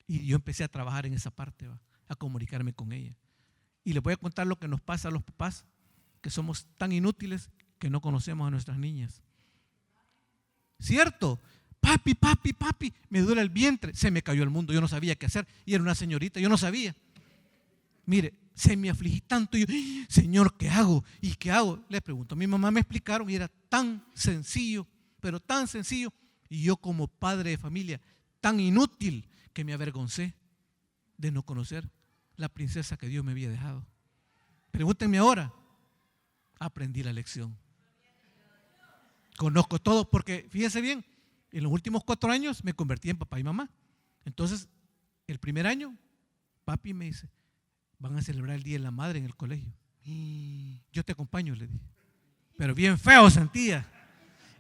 Y yo empecé a trabajar en esa parte, a comunicarme con ella. Y les voy a contar lo que nos pasa a los papás, que somos tan inútiles que no conocemos a nuestras niñas. ¿Cierto? Papi, papi, papi, me duele el vientre. Se me cayó el mundo, yo no sabía qué hacer. Y era una señorita, yo no sabía. Mire, se me afligí tanto. Y yo, Señor, ¿qué hago? ¿Y qué hago? Le pregunto a mi mamá, me explicaron y era tan sencillo, pero tan sencillo. Y yo como padre de familia, tan inútil que me avergoncé de no conocer la princesa que Dios me había dejado. Pregúntenme ahora, aprendí la lección. Conozco todo porque, fíjense bien, en los últimos 4 años me convertí en papá y mamá. Entonces, el primer año, papi me dice, van a celebrar el Día de la Madre en el colegio. Yo te acompaño, le dije. Pero bien feo sentía.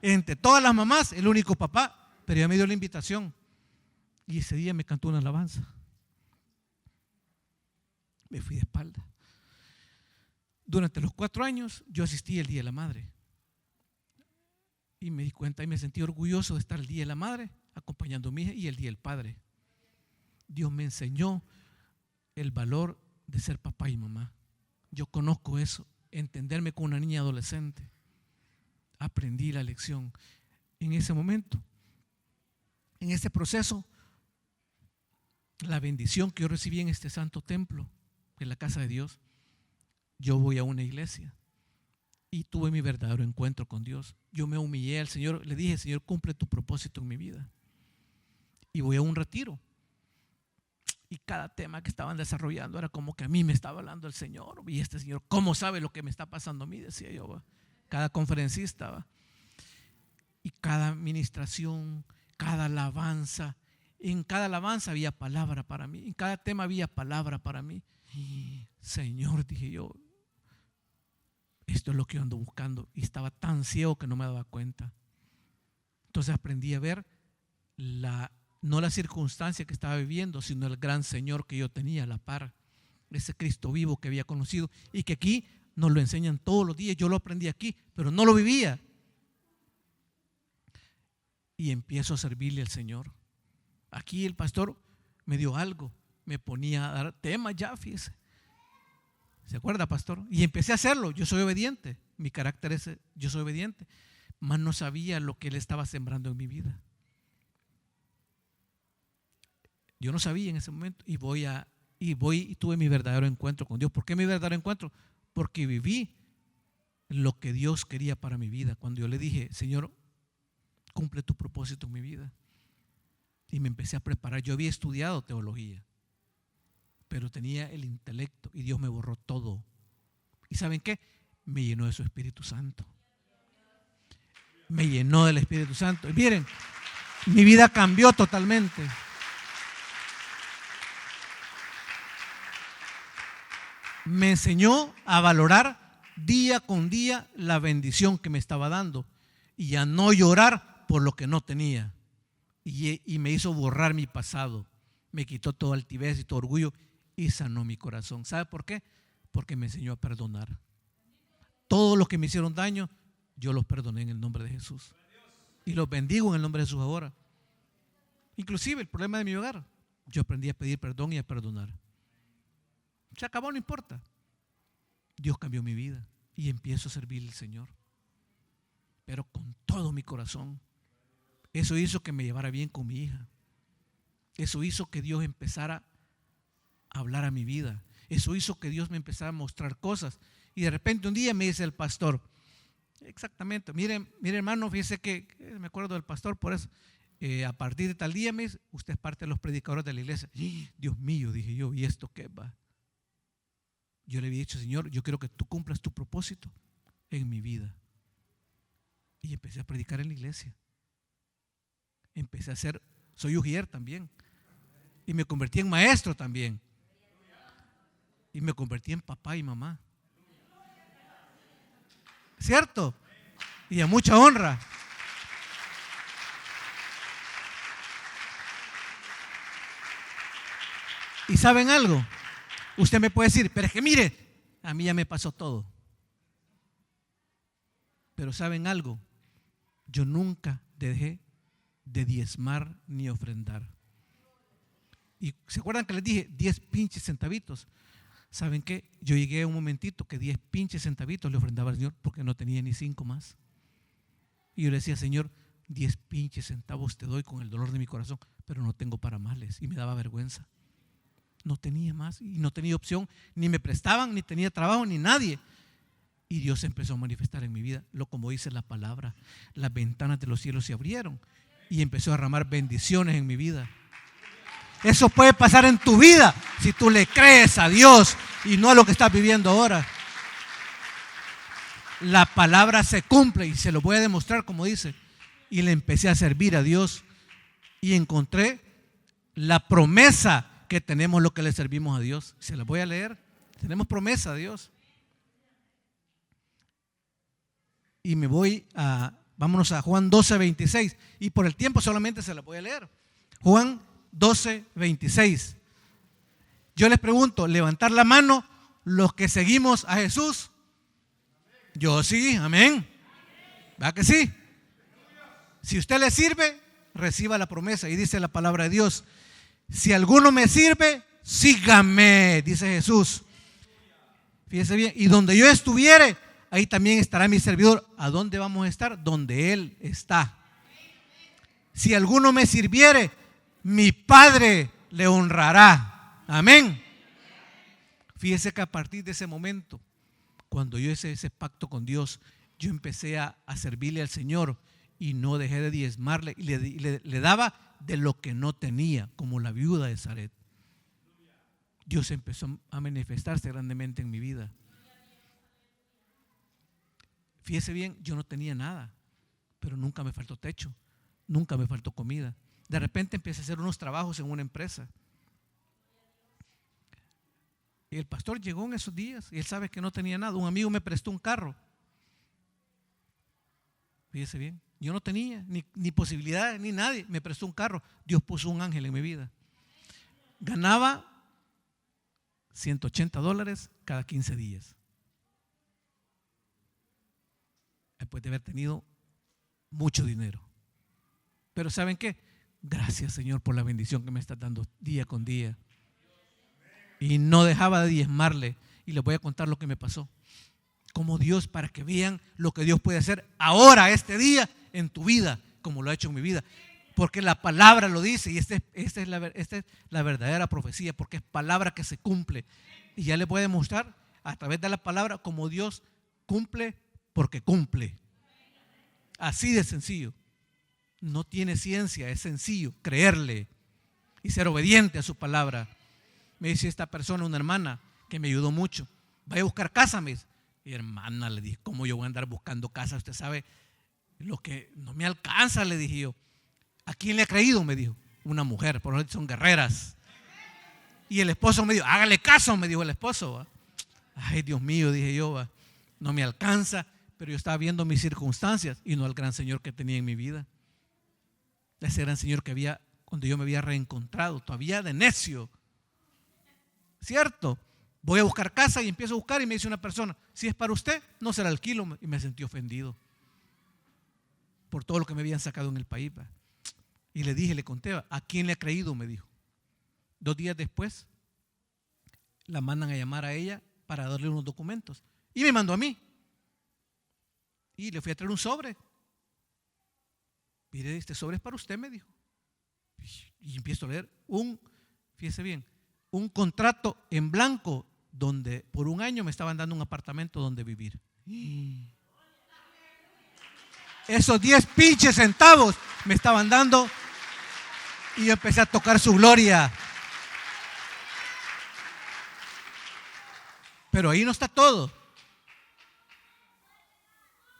Entre todas las mamás, el único papá, pero ya me dio la invitación. Y ese día me cantó una alabanza. Me fui de espalda. Durante los 4 años, yo asistí al Día de la Madre. Y me di cuenta y me sentí orgulloso de estar el Día de la Madre acompañando a mi hija y el Día del Padre. Dios me enseñó el valor de ser papá y mamá. Yo conozco eso, entenderme con una niña adolescente. Aprendí la lección. En ese momento, en ese proceso, la bendición que yo recibí en este santo templo, en la casa de Dios, yo voy a una iglesia. Y tuve mi verdadero encuentro con Dios. Yo me humillé al Señor, le dije, Señor, cumple tu propósito en mi vida. Y voy a un retiro. Y cada tema que estaban desarrollando era como que a mí me estaba hablando el Señor. Y este Señor, ¿cómo sabe lo que me está pasando a mí? Decía yo. Cada conferencista. Y cada administración, cada alabanza. En cada alabanza había palabra para mí. En cada tema había palabra para mí. Y, Señor, dije yo, esto es lo que yo ando buscando. Y estaba tan ciego que no me daba cuenta. Entonces aprendí a ver no la circunstancia que estaba viviendo, sino el gran Señor que yo tenía a la par. Ese Cristo vivo que había conocido y que aquí nos lo enseñan todos los días. Yo lo aprendí aquí, pero no lo vivía. Y empiezo a servirle al Señor. Aquí el pastor me dio algo, me ponía a dar temas ya, fíjese. ¿Se acuerda, pastor? Y empecé a hacerlo. Yo soy obediente. Mi carácter es, yo soy obediente. Mas no sabía lo que Él estaba sembrando en mi vida. Yo no sabía en ese momento. Y tuve mi verdadero encuentro con Dios. ¿Por qué mi verdadero encuentro? Porque viví lo que Dios quería para mi vida. Cuando yo le dije, Señor, cumple tu propósito en mi vida. Y me empecé a preparar. Yo había estudiado teología, pero tenía el intelecto y Dios me borró todo. ¿Y saben qué? Me llenó de su Espíritu Santo. Me llenó del Espíritu Santo. Y miren, mi vida cambió totalmente. Me enseñó a valorar día con día la bendición que me estaba dando y a no llorar por lo que no tenía. Y me hizo borrar mi pasado. Me quitó toda altivez y todo orgullo y sanó mi corazón. ¿Sabe por qué? Porque me enseñó a perdonar. Todos los que me hicieron daño, yo los perdoné en el nombre de Jesús. Y los bendigo en el nombre de Jesús ahora. Inclusive el problema de mi hogar, yo aprendí a pedir perdón y a perdonar. Se acabó, no importa. Dios cambió mi vida y empiezo a servirle al Señor. Pero con todo mi corazón. Eso hizo que me llevara bien con mi hija. Eso hizo que Dios empezara a hablar a mi vida. Eso hizo que Dios me empezara a mostrar cosas. Y de repente un día me dice el pastor, exactamente, mire hermano, fíjese que me acuerdo del pastor por eso. A partir de tal día me dice, usted es parte de los predicadores de la iglesia. Dios mío, dije yo, ¿y esto qué va? Yo le había dicho, Señor, yo quiero que tú cumplas tu propósito en mi vida. Y empecé a predicar en la iglesia. empecé a ser, soy ujier también. Y me convertí en maestro también. Y me convertí en papá y mamá. ¿Cierto? Y a mucha honra. ¿Y saben algo? Usted me puede decir, pero es que mire, a mí ya me pasó todo. Pero ¿saben algo? Yo nunca dejé de diezmar ni ofrendar. Y ¿se acuerdan que les dije 10 pinches centavitos? ¿Saben qué? Yo llegué a un momentito que 10 pinches centavitos le ofrendaba al Señor porque no tenía ni 5 más. Y yo le decía, Señor, 10 pinches centavos te doy con el dolor de mi corazón, pero no tengo para males. Y me daba vergüenza. No tenía más y no tenía opción, ni me prestaban, ni tenía trabajo, ni nadie. Y Dios empezó a manifestar en mi vida, lo como dice la palabra, las ventanas de los cielos se abrieron y empezó a derramar bendiciones en mi vida. Eso puede pasar en tu vida si tú le crees a Dios y no a lo que estás viviendo ahora. La palabra se cumple y se lo voy a demostrar como dice. Y le empecé a servir a Dios y encontré la promesa que tenemos lo que le servimos a Dios. Se la voy a leer. Tenemos promesa a Dios. Y vámonos a Juan 12:26. Y por el tiempo solamente se la voy a leer. Juan 12:26. Yo les pregunto, levantar la mano los que seguimos a Jesús. Yo sí, amén. ¿Verdad que sí? Si usted le sirve, reciba la promesa. Y dice la palabra de Dios, si alguno me sirve, sígame, dice Jesús. Fíjese bien, y donde yo estuviere, ahí también estará mi servidor. ¿A dónde vamos a estar? Donde Él está. Si alguno me sirviere, mi Padre le honrará. Amén. Fíjese que a partir de ese momento, cuando yo hice ese pacto con Dios, yo empecé a servirle al Señor y no dejé de diezmarle y le daba de lo que no tenía, como la viuda de Zaret. Dios empezó a manifestarse grandemente en mi vida. Fíjese bien, yo no tenía nada, pero nunca me faltó techo, nunca me faltó comida. De repente empecé a hacer unos trabajos en una empresa. Y el pastor llegó en esos días y él sabe que no tenía nada. Un amigo me prestó un carro. Fíjese bien, yo no tenía ni posibilidades ni nadie. Me prestó un carro. Dios puso un ángel en mi vida. Ganaba $180 cada 15 días. Después de haber tenido mucho dinero. Pero ¿saben qué? Gracias, Señor, por la bendición que me estás dando día con día. Y no dejaba de diezmarle. Y les voy a contar lo que me pasó. Como Dios, para que vean lo que Dios puede hacer ahora, este día, en tu vida, como lo ha hecho en mi vida. Porque la palabra lo dice y esta es la verdadera profecía, porque es palabra que se cumple. Y ya les voy a demostrar a través de la palabra cómo Dios cumple porque cumple. Así de sencillo. No tiene ciencia, es sencillo creerle y ser obediente a su palabra. Me dice esta persona, una hermana que me ayudó mucho, vaya a buscar casa, me dice. Y hermana, le dije, ¿cómo yo voy a andar buscando casa? Usted sabe lo que no me alcanza, le dije yo. ¿A quién le ha creído? Me dijo. Una mujer, por lo menos son guerreras. Y el esposo me dijo, hágale caso, me dijo el esposo. ¿Va? Ay, Dios mío, dije yo, ¿va? No me alcanza, pero yo estaba viendo mis circunstancias y no al gran Señor que tenía en mi vida. Ese gran Señor que había, cuando yo me había reencontrado, todavía de necio. ¿Cierto? Voy a buscar casa y empiezo a buscar y me dice una persona, si es para usted, no se la alquilo. Y me sentí ofendido por todo lo que me habían sacado en el país. ¿Va? Y le dije, le conté, ¿a quién le ha creído? Me dijo. 2 días después, la mandan a llamar a ella para darle unos documentos. Y me mandó a mí. Y le fui a traer un sobre. Mire, este sobre es para usted, me dijo. Y empiezo a leer fíjese bien, un contrato en blanco donde por 1 año me estaban dando un apartamento donde vivir. Esos 10 pinches centavos me estaban dando y yo empecé a tocar su gloria. Pero ahí no está todo.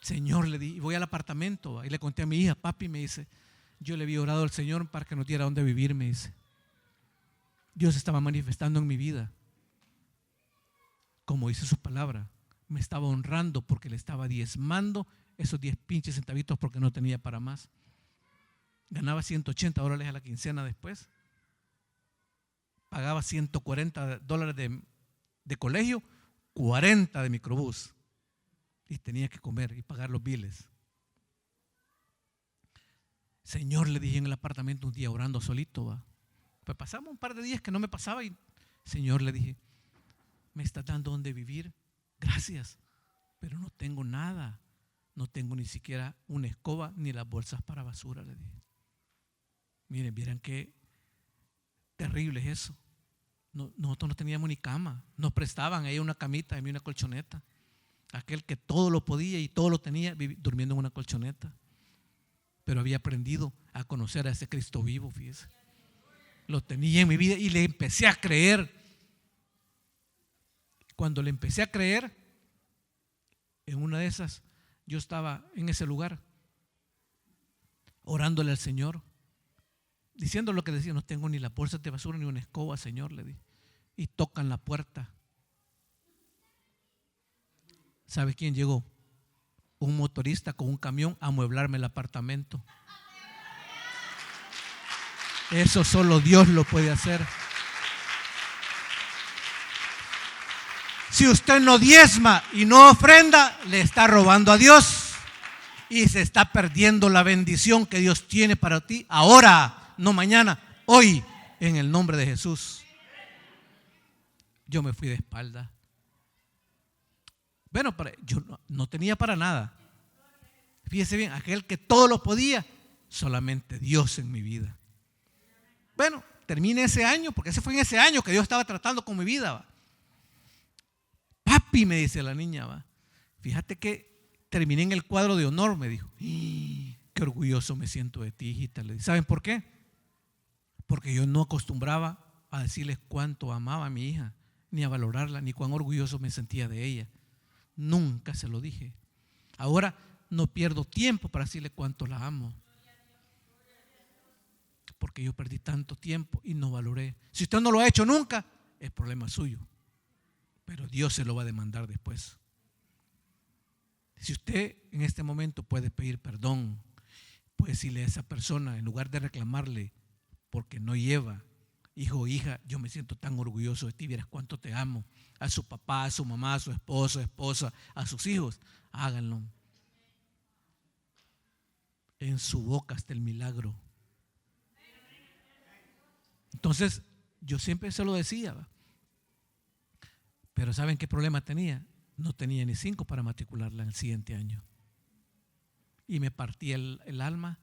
Señor, le di, voy al apartamento y le conté a mi hija, papi, me dice, Yo le había orado al Señor para que nos diera dónde vivir, me dice. Dios estaba manifestando en mi vida. Como dice su palabra, me estaba honrando porque le estaba diezmando esos 10 pinches centavitos porque no tenía para más. Ganaba $180 a la quincena después. Pagaba $140 de colegio, 40 de microbús. Y tenía que comer y pagar los biles. Señor, le dije en el apartamento un día orando solito, va. Pues pasamos un par de días que no me pasaba y Señor, le dije, me estás dando donde vivir, gracias, pero no tengo nada, no tengo ni siquiera una escoba ni las bolsas para basura, le dije. Miren, vieran qué terrible es eso. Nosotros no teníamos ni cama, nos prestaban ahí una camita, a mí una colchoneta. Aquel que todo lo podía y todo lo tenía, durmiendo en una colchoneta. Pero había aprendido a conocer a ese Cristo vivo, fíjese. Lo tenía en mi vida y le empecé a creer. Cuando le empecé a creer, en una de esas, yo estaba en ese lugar, orándole al Señor, diciendo lo que decía, no tengo ni la bolsa de basura ni una escoba, Señor, le dije. Y tocan la puerta. ¿Sabe quién llegó? Un motorista con un camión a amueblarme el apartamento. Eso solo Dios lo puede hacer. Si usted no diezma y no ofrenda, le está robando a Dios y se está perdiendo la bendición que Dios tiene para ti ahora, no mañana, hoy, en el nombre de Jesús. Yo me fui de espalda. Bueno, yo no tenía para nada. Fíjese bien, aquel que todo lo podía, solamente Dios en mi vida. Bueno, termine ese año, porque ese fue en ese año que Dios estaba tratando con mi vida, ¿va? Papi, me dice la niña, ¿va? Fíjate que terminé en el cuadro de honor, me dijo. Qué orgulloso me siento de ti, hijita. Le dije, ¿saben por qué? Porque yo no acostumbraba a decirles cuánto amaba a mi hija, ni a valorarla, ni cuán orgulloso me sentía de ella. Nunca se lo dije. Ahora no pierdo tiempo para decirle cuánto la amo, porque yo perdí tanto tiempo y no valoré. Si usted no lo ha hecho nunca, es problema suyo, pero Dios se lo va a demandar después. Si usted en este momento puede pedir perdón, puede decirle a esa persona, en lugar de reclamarle porque no lleva, hijo o hija, yo me siento tan orgulloso de ti, vieras cuánto te amo. A su papá, a su mamá, a su esposo, esposa, a sus hijos, háganlo. En su boca está el milagro. Entonces, yo siempre se lo decía, ¿va? Pero ¿saben qué problema tenía? No tenía ni 5 para matricularla en el siguiente año. Y me partía el alma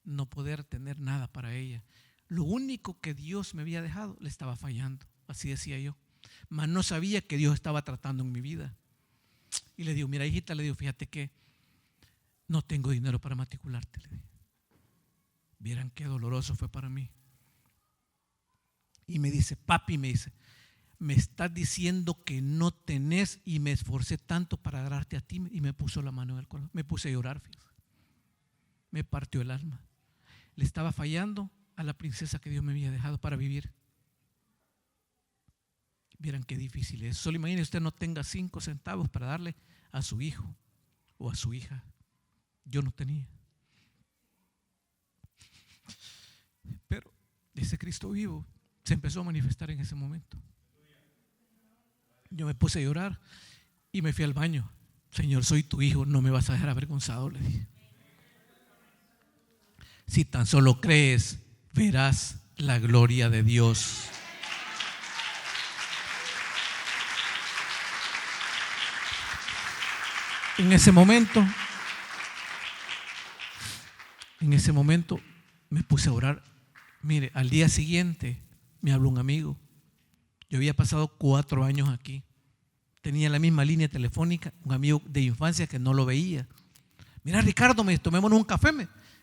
no poder tener nada para ella. Lo único que Dios me había dejado le estaba fallando, así decía yo. Mas no sabía que Dios estaba tratando en mi vida. Y le digo, mira, hijita, le digo, fíjate que no tengo dinero para matricularte, le digo. Vieran qué doloroso fue para mí. Y me dice, papi, me dice, me estás diciendo que no tenés y me esforcé tanto para darte a ti. Y me puso la mano en el corazón, me puse a llorar, fíjate. Me partió el alma. Le estaba fallando a la princesa que Dios me había dejado para vivir. Vieran qué difícil es. Solo imagine usted no tenga 5 centavos para darle a su hijo o a su hija. Yo no tenía. Pero ese Cristo vivo se empezó a manifestar en ese momento. Yo me puse a llorar y me fui al baño. Señor, soy tu hijo, no me vas a dejar avergonzado, le dije. Si tan solo crees, verás la gloria de Dios. En ese momento me puse a orar. Mire, al día siguiente me habló un amigo. Yo había pasado 4 años aquí. Tenía la misma línea telefónica, un amigo de infancia que no lo veía. Mira, Ricardo, tomémonos un café.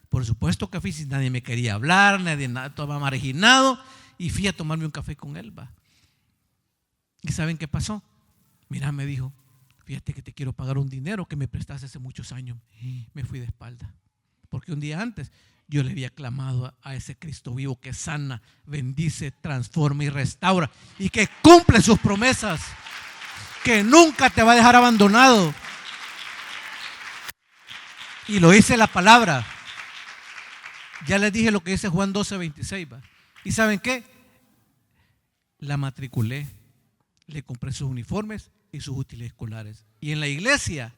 Por supuesto, café, si nadie me quería hablar, nadie estaba marginado. Y fui a tomarme un café con él, va. ¿Y saben qué pasó? Mira, me dijo, fíjate que te quiero pagar un dinero que me prestaste hace muchos años. Y me fui de espalda. Porque un día antes yo le había clamado a ese Cristo vivo que sana, bendice, transforma y restaura y que cumple sus promesas, que nunca te va a dejar abandonado. Y lo dice la palabra. Ya les dije lo que dice Juan 12:26. ¿Y saben qué? La matriculé, le compré sus uniformes y sus útiles escolares. Y en la iglesia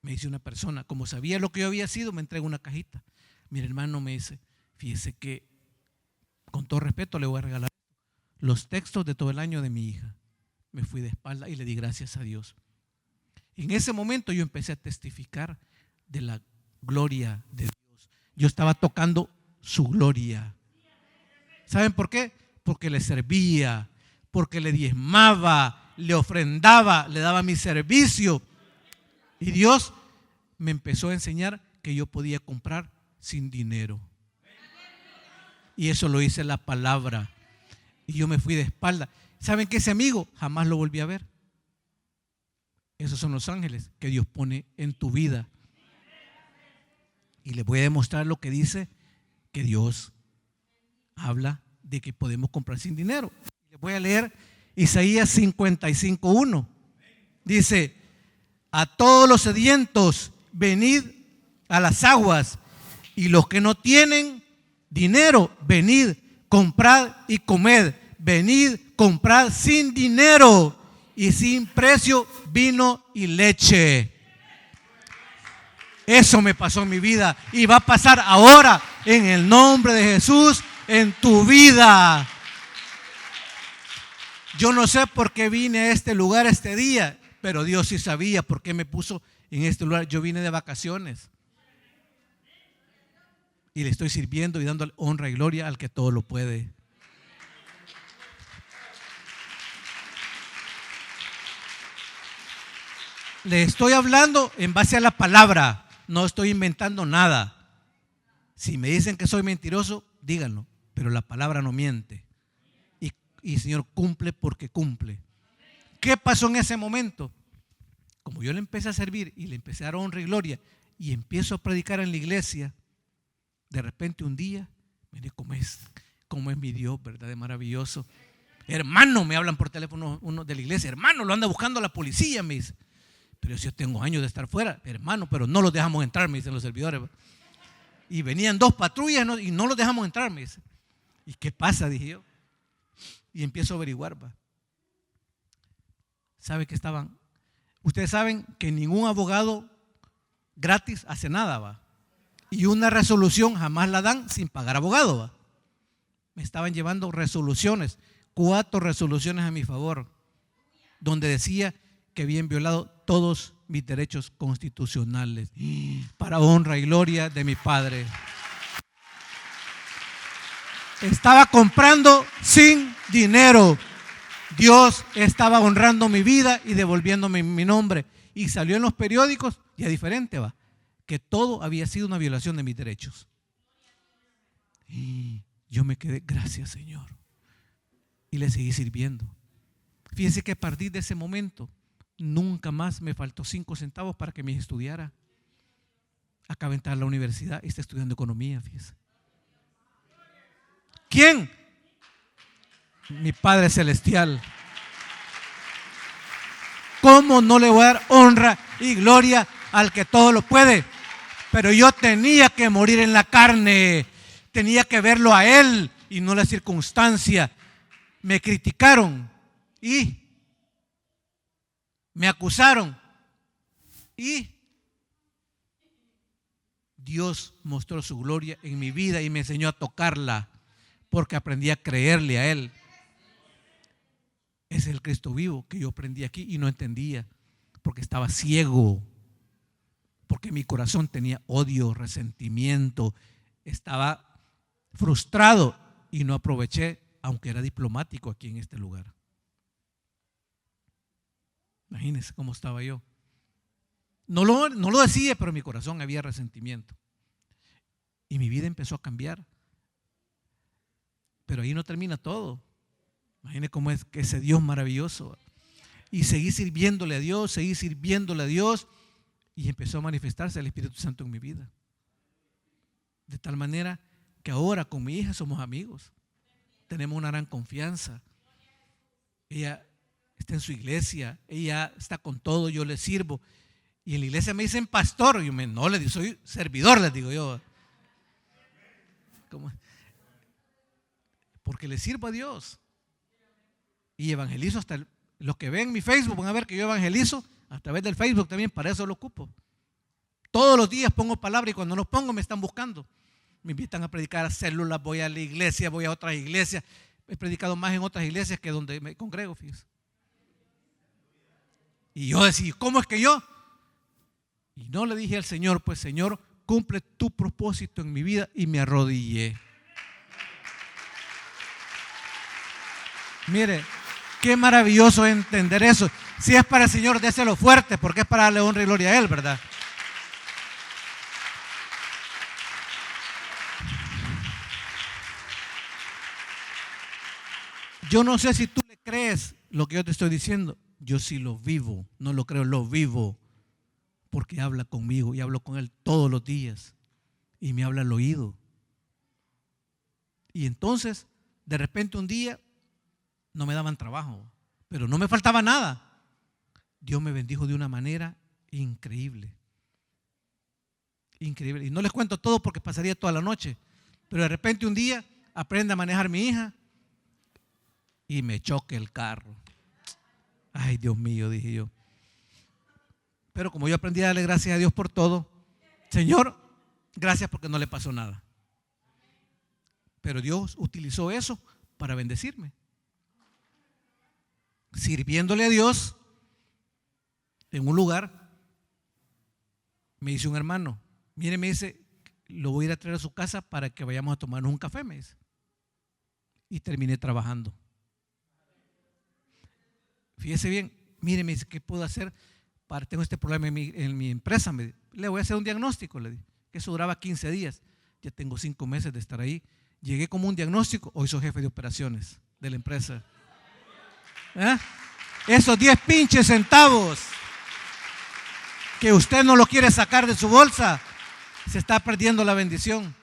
me dice una persona, como sabía lo que yo había sido, me entregó una cajita. Mire, hermano, me dice, fíjese que con todo respeto le voy a regalar los textos de todo el año de mi hija. Me fui de espalda y le di gracias a Dios. En ese momento yo empecé a testificar de la gloria de Dios. Yo estaba tocando su gloria. ¿Saben por qué? Porque le servía, porque le diezmaba, le ofrendaba, le daba mi servicio. Y Dios me empezó a enseñar que yo podía comprar sin dinero. Y eso lo dice la palabra. Y yo me fui de espalda. ¿Saben qué? Ese amigo jamás lo volví a ver. Esos son los ángeles que Dios pone en tu vida. Y les voy a demostrar lo que dice que Dios habla de que podemos comprar sin dinero. Les voy a leer Isaías 55:1. Dice: a todos los sedientos, venid a las aguas, y los que no tienen dinero, venid, comprad y comed. Venid, comprad sin dinero y sin precio vino y leche. Eso me pasó en mi vida y va a pasar ahora en el nombre de Jesús en tu vida. Yo no sé por qué vine a este lugar este día, pero Dios sí sabía por qué me puso en este lugar. Yo vine de vacaciones y le estoy sirviendo y dando honra y gloria al que todo lo puede. Le estoy hablando en base a la palabra, no estoy inventando nada. Si me dicen que soy mentiroso, díganlo, pero la palabra no miente. Y el Señor cumple porque cumple. ¿Qué pasó en ese momento? Como yo le empecé a servir y le empecé a dar honra y gloria y empiezo a predicar en la iglesia, de repente un día, mire cómo es mi Dios, ¿verdad? Es maravilloso. Hermano, me hablan por teléfono uno de la iglesia, hermano, lo anda buscando la policía, me dice. Pero si yo tengo años de estar fuera, hermano, pero no los dejamos entrar, me dicen los servidores. Y venían 2 patrullas y no los dejamos entrar, me dice. ¿Y qué pasa? Dije yo. Y empiezo a averiguar. ¿Sabe que estaban? Ustedes saben que ningún abogado gratis hace nada, ¿va? Y una resolución jamás la dan sin pagar abogado, ¿va? Me estaban llevando resoluciones, 4 resoluciones a mi favor, donde decía que habían violado todos mis derechos constitucionales para honra y gloria de mi Padre. Estaba comprando sin dinero. Dios estaba honrando mi vida y devolviéndome mi nombre. Y salió en los periódicos, ya diferente, va, que todo había sido una violación de mis derechos. Y yo me quedé, gracias Señor. Y le seguí sirviendo. Fíjense que a partir de ese momento nunca más me faltó 5 centavos para que mi hija estudiara. Acaba de entrar a la universidad y está estudiando economía, fíjense. ¿Quién? Mi Padre Celestial. ¿Cómo no le voy a dar honra y gloria al que todo lo puede? Pero yo tenía que morir en la carne, tenía que verlo a Él y no la circunstancia. Me criticaron y me acusaron y Dios mostró su gloria en mi vida y me enseñó a tocarla porque aprendí a creerle a Él. Ese es el Cristo vivo que yo aprendí aquí y no entendía porque estaba ciego, porque mi corazón tenía odio, resentimiento, estaba frustrado y no aproveché, aunque era diplomático aquí en este lugar. Imagínense cómo estaba yo. No lo decía, pero en mi corazón había resentimiento. Y mi vida empezó a cambiar. Pero ahí no termina todo. Imagínense cómo es que ese Dios maravilloso. Y seguí sirviéndole a Dios, y empezó a manifestarse el Espíritu Santo en mi vida. De tal manera que ahora con mi hija somos amigos. Tenemos una gran confianza. Ella está en su iglesia, ella está con todo, yo le sirvo. Y en la iglesia me dicen pastor, y yo no le digo, soy servidor, les digo yo. ¿Cómo? Porque le sirvo a Dios. Y evangelizo hasta los que ven mi Facebook van a ver que yo evangelizo a través del Facebook también, para eso lo ocupo. Todos los días pongo palabra y cuando no pongo me están buscando. Me invitan a predicar a células, voy a la iglesia, voy a otras iglesias. He predicado más en otras iglesias que donde me congrego, fíjense. Y yo decía, ¿cómo es que yo? Y no le dije al Señor, pues Señor, cumple tu propósito en mi vida, y me arrodillé. Mire, qué maravilloso entender eso. Si es para el Señor, déselo fuerte, porque es para darle honra y gloria a Él, ¿verdad? Yo no sé si tú le crees lo que yo te estoy diciendo. Yo sí lo vivo, no lo creo, lo vivo. Porque habla conmigo y hablo con Él todos los días. Y me habla al oído. Y entonces, de repente un día, no me daban trabajo, pero no me faltaba nada. Dios me bendijo de una manera increíble. Increíble. Y no les cuento todo porque pasaría toda la noche. Pero de repente un día aprende a manejar mi hija y me choque el carro. Ay, Dios mío, dije yo. Pero como yo aprendí a darle gracias a Dios por todo, Señor, gracias porque no le pasó nada. Pero Dios utilizó eso para bendecirme. Sirviéndole a Dios en un lugar, me dice un hermano, mire, me dice, lo voy a ir a traer a su casa para que vayamos a tomarnos un café, me dice. Y terminé trabajando. Fíjese bien, mire, me dice, ¿qué puedo hacer? Tengo este problema en mi empresa. Le voy a hacer un diagnóstico, le dije, que eso duraba 15 días. Ya tengo 5 meses de estar ahí. Llegué como un diagnóstico, hoy soy jefe de operaciones de la empresa. Esos 10 pinches centavos que usted no lo quiere sacar de su bolsa, se está perdiendo la bendición.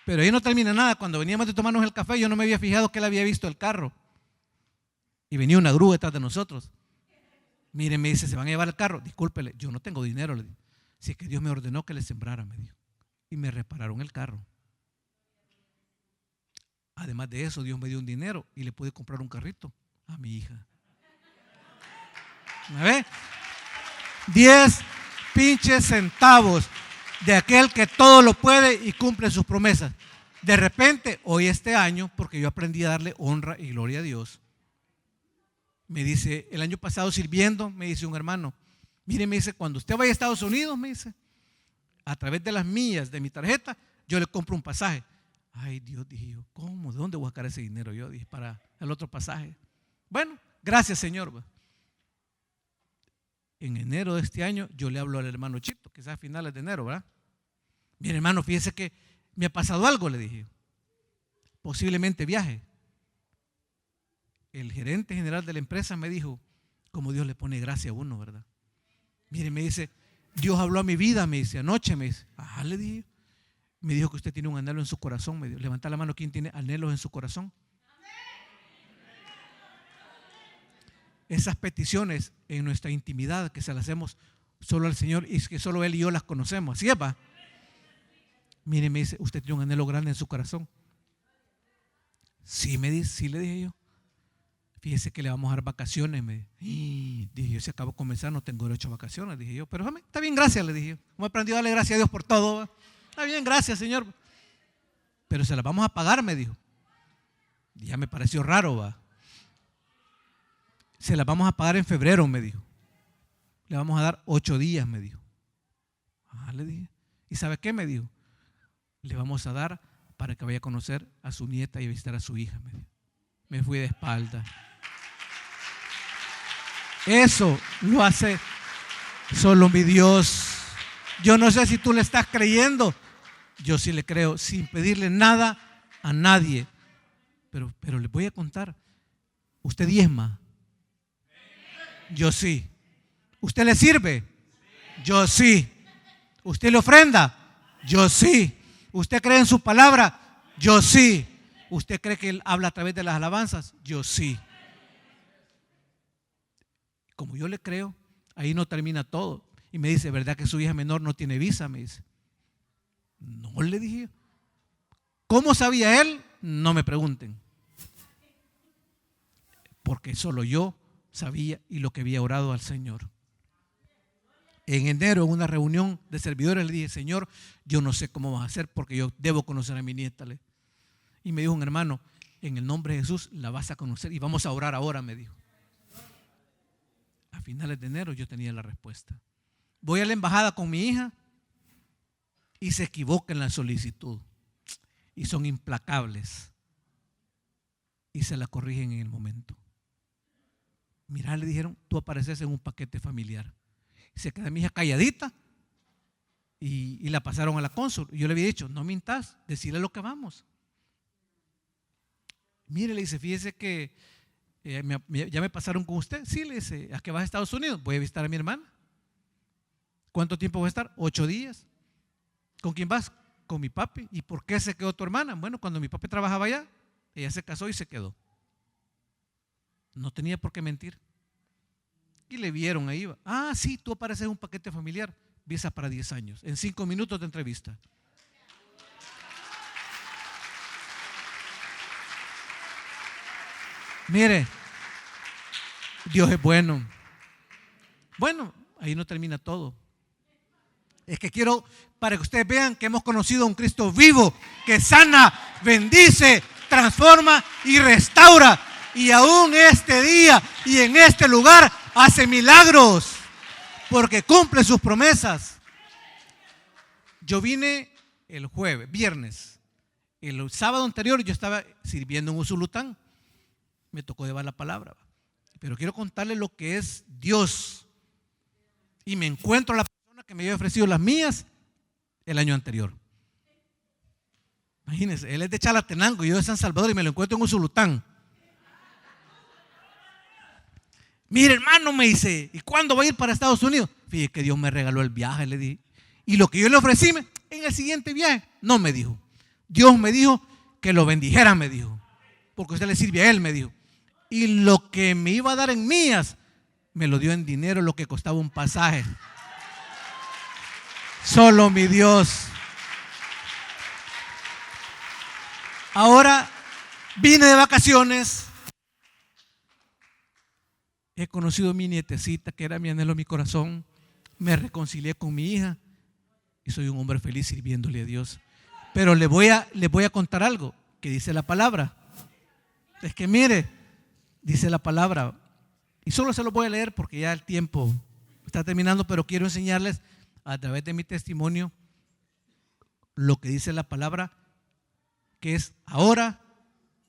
Pero ahí no termina nada. Cuando veníamos de tomarnos el café, yo no me había fijado que él había visto el carro. Y venía una grúa detrás de nosotros. Mire, me dice, ¿se van a llevar el carro? Discúlpele, yo no tengo dinero, le dije. Si es que Dios me ordenó que le sembrara, me dijo. Y me repararon el carro. Además de eso, Dios me dio un dinero y le pude comprar un carrito a mi hija. ¿Me ve? 10 pinches centavos de aquel que todo lo puede y cumple sus promesas. De repente, hoy este año, porque yo aprendí a darle honra y gloria a Dios, me dice, el año pasado sirviendo, me dice un hermano, mire, me dice, cuando usted vaya a Estados Unidos, me dice, a través de las millas de mi tarjeta, yo le compro un pasaje. Ay, Dios, dije yo, ¿cómo? ¿De dónde voy a sacar ese dinero? Yo dije, para el otro pasaje. Bueno, gracias, Señor. En enero de este año, yo le hablo al hermano Chito, quizás a finales de enero, ¿verdad? Mire, hermano, fíjese que me ha pasado algo, le dije. Posiblemente viaje. El gerente general de la empresa me dijo, como Dios le pone gracia a uno, ¿verdad? Mire, me dice, Dios habló a mi vida, me dice, anoche, me dice, le dije, me dijo que usted tiene un anhelo en su corazón, me dijo, levanta la mano, ¿quién tiene anhelos en su corazón? Esas peticiones en nuestra intimidad que se las hacemos solo al Señor y que solo Él y yo las conocemos, ¿así es, pa? Mire, me dice, ¿usted tiene un anhelo grande en su corazón? Sí, me dice, sí, le dije yo. Fíjese que le vamos a dar vacaciones, me dije yo, si acabo de comenzar no tengo derecho a vacaciones, dije yo, pero está bien, gracias, le dije yo. Hemos aprendido a darle gracias a Dios por todo, ¿va? Está bien, gracias, Señor. Pero se las vamos a pagar, me dijo. Y ya me pareció raro, va. Se las vamos a pagar en febrero, me dijo. Le vamos a dar 8 días, me dijo. Le dije. ¿Y sabe qué? Me dijo. Le vamos a dar para que vaya a conocer a su nieta y a visitar a su hija, me dijo. Me fui de espalda. Eso lo hace solo mi Dios. Yo no sé si tú le estás creyendo. Yo sí le creo, sin pedirle nada a nadie. Pero les voy a contar. ¿Usted diezma? Yo sí. ¿Usted le sirve? Yo sí. ¿Usted le ofrenda? Yo sí. ¿Usted cree en su palabra? Yo sí. ¿Usted cree que Él habla a través de las alabanzas? Yo sí. Como yo le creo, ahí no termina todo. Y me dice, ¿verdad que su hija menor no tiene visa? Me dice. No, le dije. ¿Cómo sabía él? No me pregunten. Porque solo yo sabía y lo que había orado al Señor. En enero, en una reunión de servidores, le dije, Señor, yo no sé cómo vas a hacer porque yo debo conocer a mi nieta. Y me dijo un hermano, en el nombre de Jesús la vas a conocer y vamos a orar ahora, me dijo. A finales de enero yo tenía la respuesta. Voy a la embajada con mi hija y se equivoca en la solicitud y son implacables y se la corrigen en el momento. Mirá, le dijeron, tú apareces en un paquete familiar. Se queda mi hija calladita y la pasaron a la cónsul. Y yo le había dicho, no mintas, decirle lo que vamos. Mire, le dice, fíjese que ya me pasaron con usted. Sí, le dice, ¿a qué vas a Estados Unidos? Voy a visitar a mi hermana. ¿Cuánto tiempo voy a estar? 8 días. ¿Con quién vas? Con mi papi. ¿Y por qué se quedó tu hermana? Bueno, cuando mi papi trabajaba allá, ella se casó y se quedó. No tenía por qué mentir. Y le vieron ahí. Ah, sí, tú apareces en un paquete familiar. Visa para 10 años. En 5 minutos de entrevista. Mire, Dios es bueno. Bueno, ahí no termina todo. Es que quiero para que ustedes vean que hemos conocido a un Cristo vivo que sana, bendice, transforma y restaura. Y aún este día y en este lugar hace milagros porque cumple sus promesas. Yo vine el viernes. El sábado anterior yo estaba sirviendo en Usulután. Me tocó llevar la palabra. Pero quiero contarles lo que es Dios. Y me encuentro a la persona que me había ofrecido las mías el año anterior. Imagínense, él es de Chalatenango y yo de San Salvador y me lo encuentro en Usulután. Mire, hermano, me dice, ¿y cuándo va a ir para Estados Unidos? Fíjate que Dios me regaló el viaje, le dije. Y lo que yo le ofrecí en el siguiente viaje, no me dijo. Dios me dijo que lo bendijera, me dijo. Porque usted le sirve a él, me dijo. Y lo que me iba a dar en mías, me lo dio en dinero, lo que costaba un pasaje. Solo mi Dios. Ahora vine de vacaciones. He conocido a mi nietecita, que era mi anhelo, mi corazón. Me reconcilié con mi hija y soy un hombre feliz sirviéndole a Dios. Pero le voy a contar algo que dice la palabra. Es que mire, dice la palabra, y solo se lo voy a leer porque ya el tiempo está terminando, pero quiero enseñarles a través de mi testimonio lo que dice la palabra, que es ahora,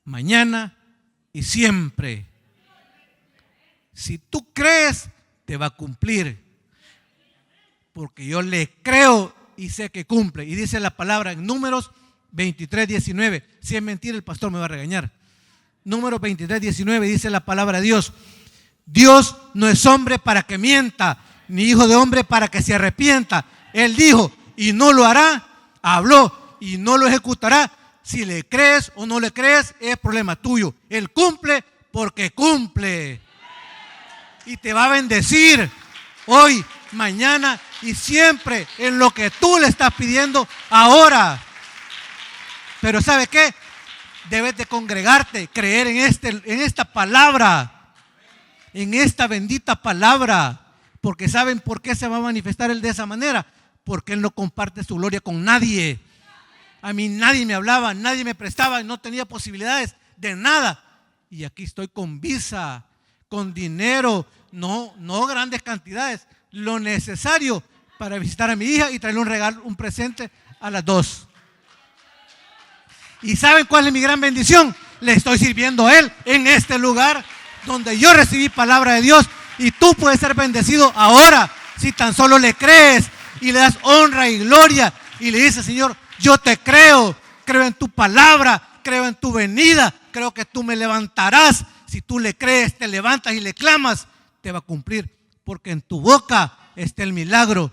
mañana y siempre. Si tú crees, te va a cumplir. Porque yo le creo y sé que cumple. Y dice la palabra en Números 23:19. Si es mentira, el pastor me va a regañar. Números 23:19 dice la palabra de Dios. Dios no es hombre para que mienta, ni hijo de hombre para que se arrepienta. Él dijo y no lo hará, habló y no lo ejecutará. Si le crees o no le crees, es problema tuyo. Él cumple porque cumple. Y te va a bendecir hoy, mañana y siempre en lo que tú le estás pidiendo ahora. Pero ¿sabe qué? Debes de congregarte, creer en esta palabra, en esta bendita palabra, porque ¿saben por qué se va a manifestar Él de esa manera? Porque Él no comparte su gloria con nadie. A mí nadie me hablaba, nadie me prestaba, no tenía posibilidades de nada. Y aquí estoy con visa, con dinero, no grandes cantidades, lo necesario para visitar a mi hija y traerle un regalo, un presente a las dos. ¿Y saben cuál es mi gran bendición? Le estoy sirviendo a Él en este lugar donde yo recibí palabra de Dios, y tú puedes ser bendecido ahora si tan solo le crees y le das honra y gloria y le dices: Señor, yo te creo en tu palabra, creo en tu venida, creo que tú me levantarás. Si tú le crees, te levantas y le clamas, te va a cumplir, porque en tu boca está el milagro